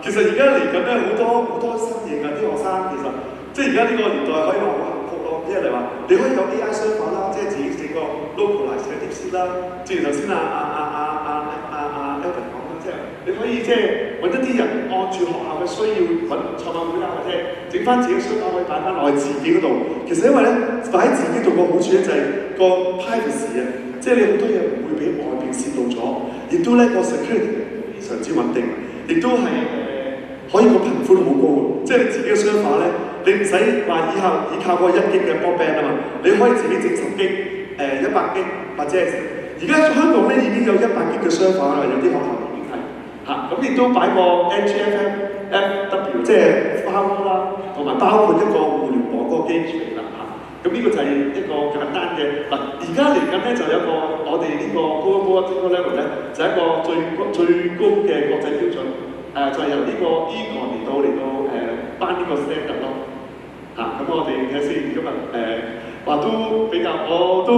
其實而家嚟緊咧好多新嘢㗎，啲學生其實即係而家呢個年代可以話好幸福咯。即係嚟話你可以有 AI server 啦，即係自己整個 localize 嘅 deep seed 啦。正如頭先Alvin 講啦，即係你可以即係揾一啲人按住學校嘅需要揾創辦會啦，或者整翻自己 server 可以擺翻落去自己嗰度。其實因為咧擺喺自己度個好處咧就係個 privacy 啊。即係你好多嘢唔會俾外邊泄露咗，亦都咧個 security 非常之穩定，亦都係可以個頻寬好高嘅。即係你自己嘅 server 咧，你唔使話依靠個1 G 嘅 broadband 啊嘛，你可以自己整10 G、100 G 或者係而家香港咧已經有100 G 嘅 server 啦，有啲學校已經係咁亦都擺個 NGFW 即係花窩啦，同埋包括一個互聯網嗰個基礎嚟啦咁呢個就係一個簡單嘅嗱，而家嚟緊咧就有一個我哋呢個 Global Level 咧，就係一個最高嘅國際標準，就係由呢個 Econ 嚟到頒呢個 standard 咯，咁我哋睇下先，今日話都比較，我都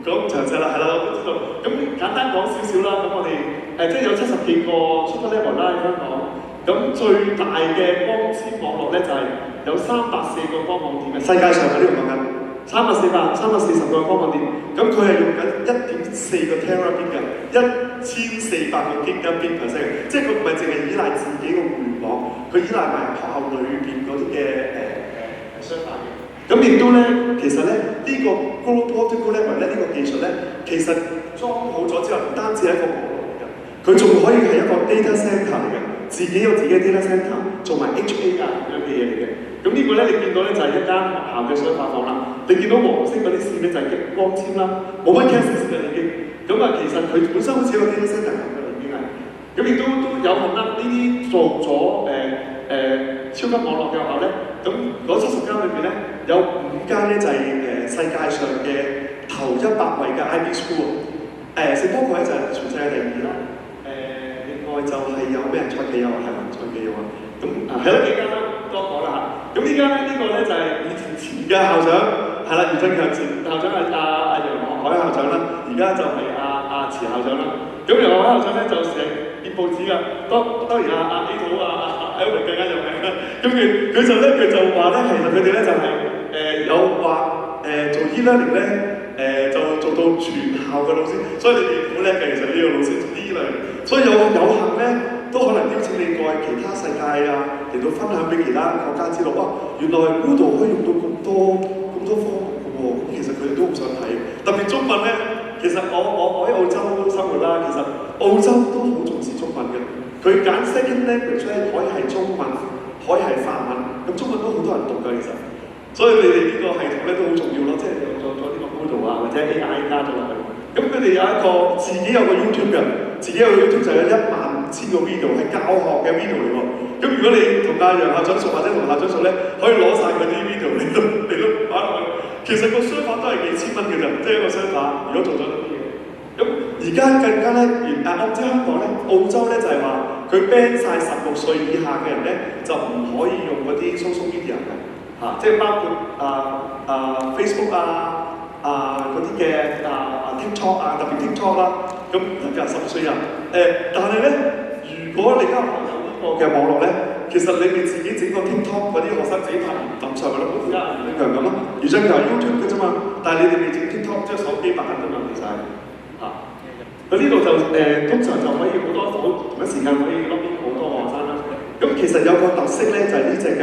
講唔詳細啦，係啦，我都知道，咁簡單講少少啦，咁我哋即係有70幾個 Super Level 啦喺香港，咁最大嘅光纖網絡咧就係有340個光網點嘅，世界上喺呢度講緊。340個光網點，咁佢係用緊1.4個 terabit 嘅，1400個 Gigabit/s， 即係佢唔係淨係依賴自己個互聯網，佢依賴埋學校裏邊嗰啲嘅server嘅。咁亦都咧，其實咧呢個 Global Level 咧呢個技術咧，其實裝好咗之後，唔單止係一個網絡嚟嘅，佢仲可以係一個 data center 嚟嘅，自己有自己嘅 data center， 做埋 HA 咁樣嘅嘢嚟嘅。咁呢個咧，你見到咧就係一間學校嘅商法房啦。你見到黃色嗰啲線咧就係激光纖啦，冇乜 case 嘅已經。咁其實佢本身好似一個 data center 咁嘅啦，已經係。咁亦都有幸啦，呢啲做咗超級網絡嘅學校咧，咁嗰70間裏邊咧，有5間咧就係世界上嘅頭100位嘅 IB School。聖多蓋咧就係全世界第2啦。另外就係有咩賽記有係嘛？賽記有啊。咁係啦，幾間啦，多講啦嚇。咁呢間咧，呢個咧就係以前嘅校長，係啦，余振強前校長係阿楊學海校長啦，而家就係阿遲校長啦。咁楊學海校長咧就成日貼報紙㗎，當然阿 A 土Elvin 更加有名啦。咁佢就話咧，其實佢哋咧就係有話做 e-learning 咧就做到全校嘅老師，所以你哋好叻嘅，其實呢個老師做 e-learning，所以有幸咧。都可能邀請你過去其他世界嚟到分享俾其他國家知道，哇！原來 Moodle 可以用到咁多科目嘅喎，咁其實佢哋都好想睇。特別中文咧，其實我喺澳洲生活啦，其實澳洲都好重視中文嘅。佢揀 second language 咧，可以係中文，可以係法文，咁中文都好多人讀㗎，其實。所以你哋呢個系統咧都好重要咯，即係用咗呢個 Moodle 或者 AI 加咗落去。咁佢哋有一個自己有個 YouTube 嘅，自己有個 YouTube 就有15000個 video 係教學嘅 video 嚟喎。咁如果你同阿楊校長熟或者同校長熟咧，可以攞晒佢啲 video 嚟到擺落去。其實個商法都係幾千蚊嘅啫，即係一個商法。如果做咗呢啲嘢，咁而家更加咧，即係香港咧，澳洲咧就係話佢 ban 晒16歲以下嘅人咧，就唔可以用嗰啲 social media 嘅即係包括Facebook 嗰啲嘅TikTok 特別 TikTok 啦，咁就10歲人。但係咧，如果你間學校有呢個嘅網絡咧，其實你哋自己整個 TikTok 嗰啲學生自己拍揼上去咯，好似阿余振強咁咯。余振強係 YouTube 嘅啫嘛，但係你哋未整 TikTok 即係手機版啫嘛，其實係佢呢度就通常就可以好多同一時間可以 login 好多學生啦。咁其實有個特色咧，就係呢隻嘅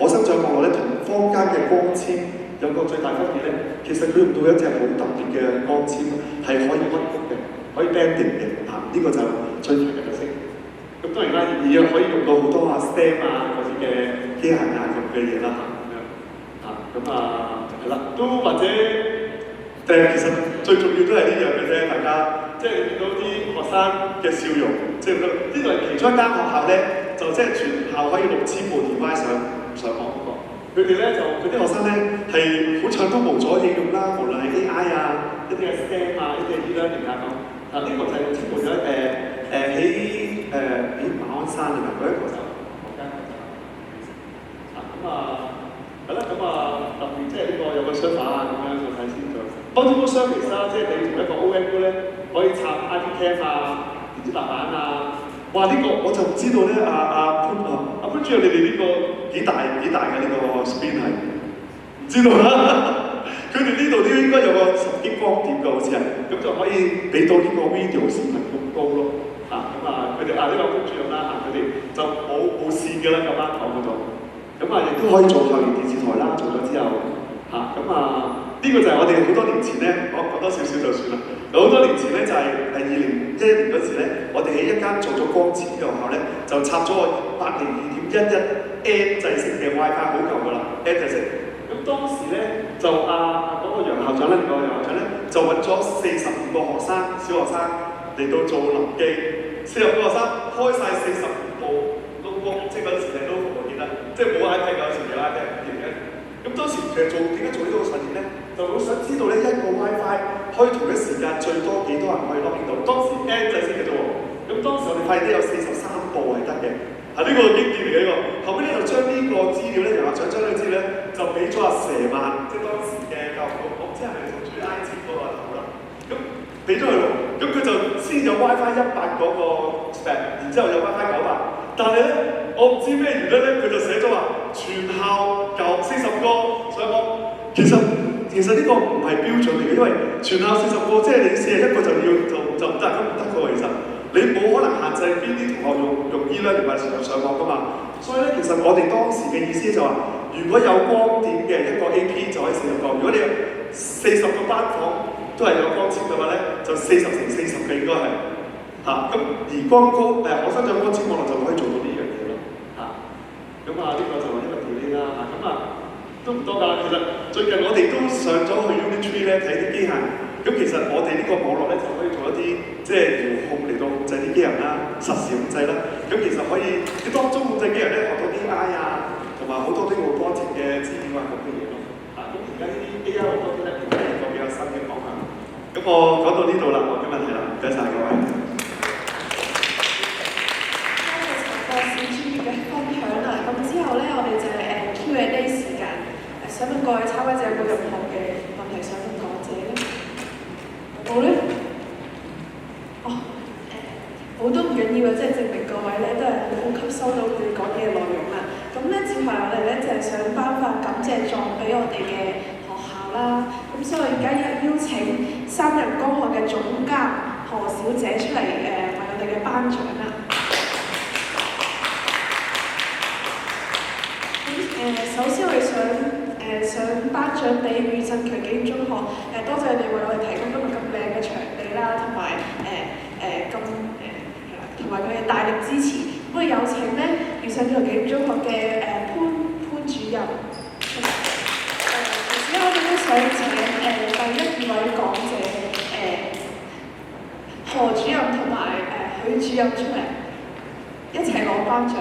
可生長網絡咧，同坊間嘅光纖有個最大分別咧，其實佢用到一隻好特別嘅光纖，係可以屈曲嘅，可以 banding 嘅呢個就最大嘅特色。咁當然啦，而又可以用到好多STEM 嗰啲嘅機械咁嘅嘢啦咁係啦，都或者其實最重要都係呢樣嘅啫，大家即係你見到啲學生嘅笑容，即係呢度係其中一間學校咧，就即係全校可以6000部 device 上網嗰個。佢哋咧就佢啲學生咧係好暢通無阻應用啦，無論係 AI 一啲嘅 STEM 一啲嘅 e-learning 咁。呢個就係全部咗喺馬鞍山嘅嗰一個就學間係啦，特別即係呢個有個 server 咁樣就睇先咗。Multiple service 啦，即係你同一個 OMU 咧可以插 IPCam 電子白板哇！呢個我就唔知道咧，阿潘主任，你哋呢個幾大嘅呢個 screen 係唔知道啦。佢哋呢度都應該有個10 G 光點㗎，好似係，咁就可以俾到呢個 video 視頻咁高咯。佢哋呢個潘主任啦，佢哋就冇線㗎啦，咁堂嗰度。咁亦都可以做校園電視台啦，做咗之後呢個就係我哋好多年前咧，我講多少少就算啦。好多年前咧就係2011年嗰時咧，我哋喺一間做咗光纖嘅學校咧，就插咗個802.11n 制式嘅 WiFi， 好舊㗎啦 ，n 制式。咁當時咧就嗰個楊校長咧，另外楊校長咧就揾咗42個學生，小學生嚟到做臨記，42個學生開晒42部 notebook， 即係嗰陣時你都我記得，即係冇 iPad 嗰陣時有 iPad 嘅。咁當時其實點解做呢個實驗咧？就好想知道咧一個 WiFi 可以同一時間最多幾多人可以 login 到。當時 N 制式嘅啫喎，咁當時我哋發現都有43部係得嘅。呢個經驗嚟嘅呢個，後尾咧就將呢個資料咧，楊校長將呢個資料咧就俾咗阿佘曼，即係當時嘅教育局，我唔知係咪做住 IT 嗰個頭啦。咁俾咗佢喎，咁佢就先有 WiFi 100嗰個 spec， 然之後有 WiFi 900。但係咧，我唔知咩原因咧，佢就寫咗話全校40個上網。其實呢個唔係標準嚟嘅，因為全校40個，即係你41個就唔得，咁唔得嘅喎，其實。你冇可能限制邊啲同學用e-learning或者上網㗎嘛，所以咧其實我哋當時嘅意思就話，如果有光點嘅一個 AP 就可以40個，如果你有40個班房都係有光纖嘅話咧，就40乘40嘅應該係咁而可生長光纖網絡就可以做到呢樣嘢咯咁呢個就係一個條件啦都唔多㗎，其實最近我哋都上咗去 Unitree 咧睇啲機械。咁其實我哋呢個網絡咧就可以做一啲即係遙控嚟到控制啲機人啦、實時控制啦。咁其實可以當中控制機人咧學到 AI 同埋好多啲 robotic 嘅資料咁嘅嘢咯。咁而家呢啲 AI 好多啲咧係一個比較新嘅方向。咁我講到呢度啦，我今日係啦，唔該晒各位。多謝陳博士專業嘅分享啦。咁之後咧，我哋就係Q&A 時間。想問各位參加者有冇任何嘅問題想問講者咧？好咧，好都唔緊要嘅，即係證明各位咧都係好吸收到佢哋講嘅內容啦。咁咧，接下來我哋咧就係想頒發感謝狀俾我哋嘅學校啦。咁所以我而家邀請三人工學嘅總監何小姐出嚟為我哋嘅頒獎啦。首先我哋想頒獎俾庾振強紀念中學，多謝你哋為我哋提供今日咁靚嘅場地啦，同埋同埋佢嘅大力支持。咁我哋有請咧庾振強紀念中學嘅潘主任。同時咧，我哋都想請第2位講者何主任同埋許主任出嚟，一齊攞頒獎。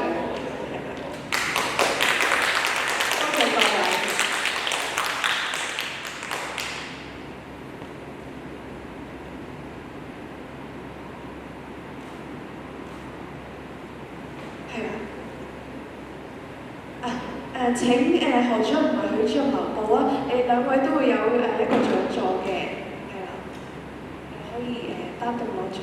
請何主任同埋許主任留步啊！你哋兩位都會有一個獎座嘅，係啦，可以單獨攞獎。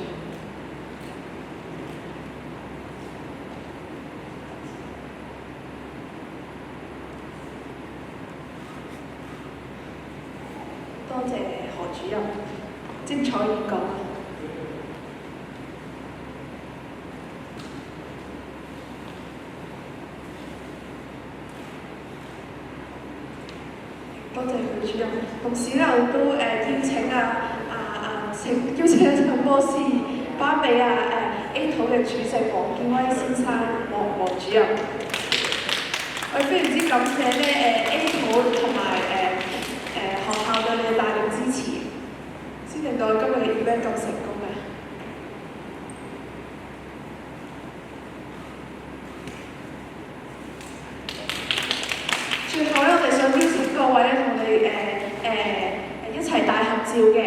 多謝何主任，精彩演講。多謝許主任，同時咧我都邀請邀請陳博士頒俾A 組嘅主席黃建威先生黃主任。我非常之感謝咧A 組同埋學校對你嘅大力支持，先令到今日嘅 event 咁成功嘅。最後咧，我哋想邀請各位咧同你一齊大合照嘅，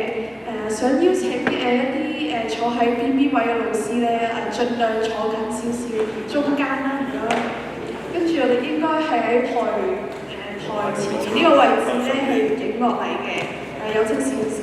想邀請一啲坐喺邊位嘅老師咧，盡量坐近少少中間啦，唔該。跟住我哋應該係喺台前面呢個位置咧去影落嚟嘅，有請小老師。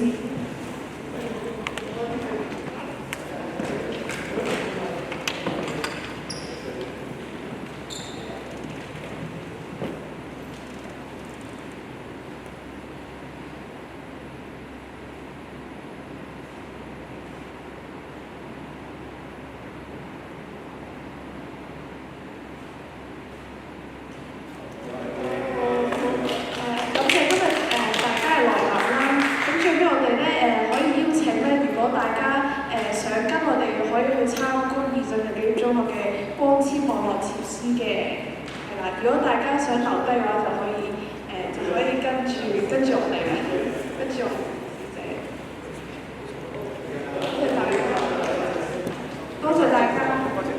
感謝今日大家嘅來臨啦。咁最尾我哋咧師嘅，係啦。如果大家想留低嘅話，就可以跟住我哋嘅，跟住我哋多謝大家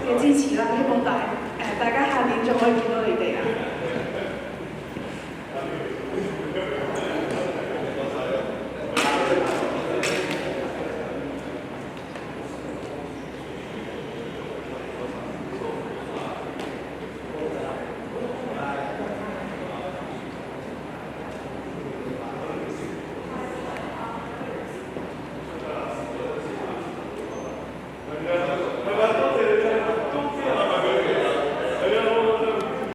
嘅支持啦，希望大家下年仲可以見到你。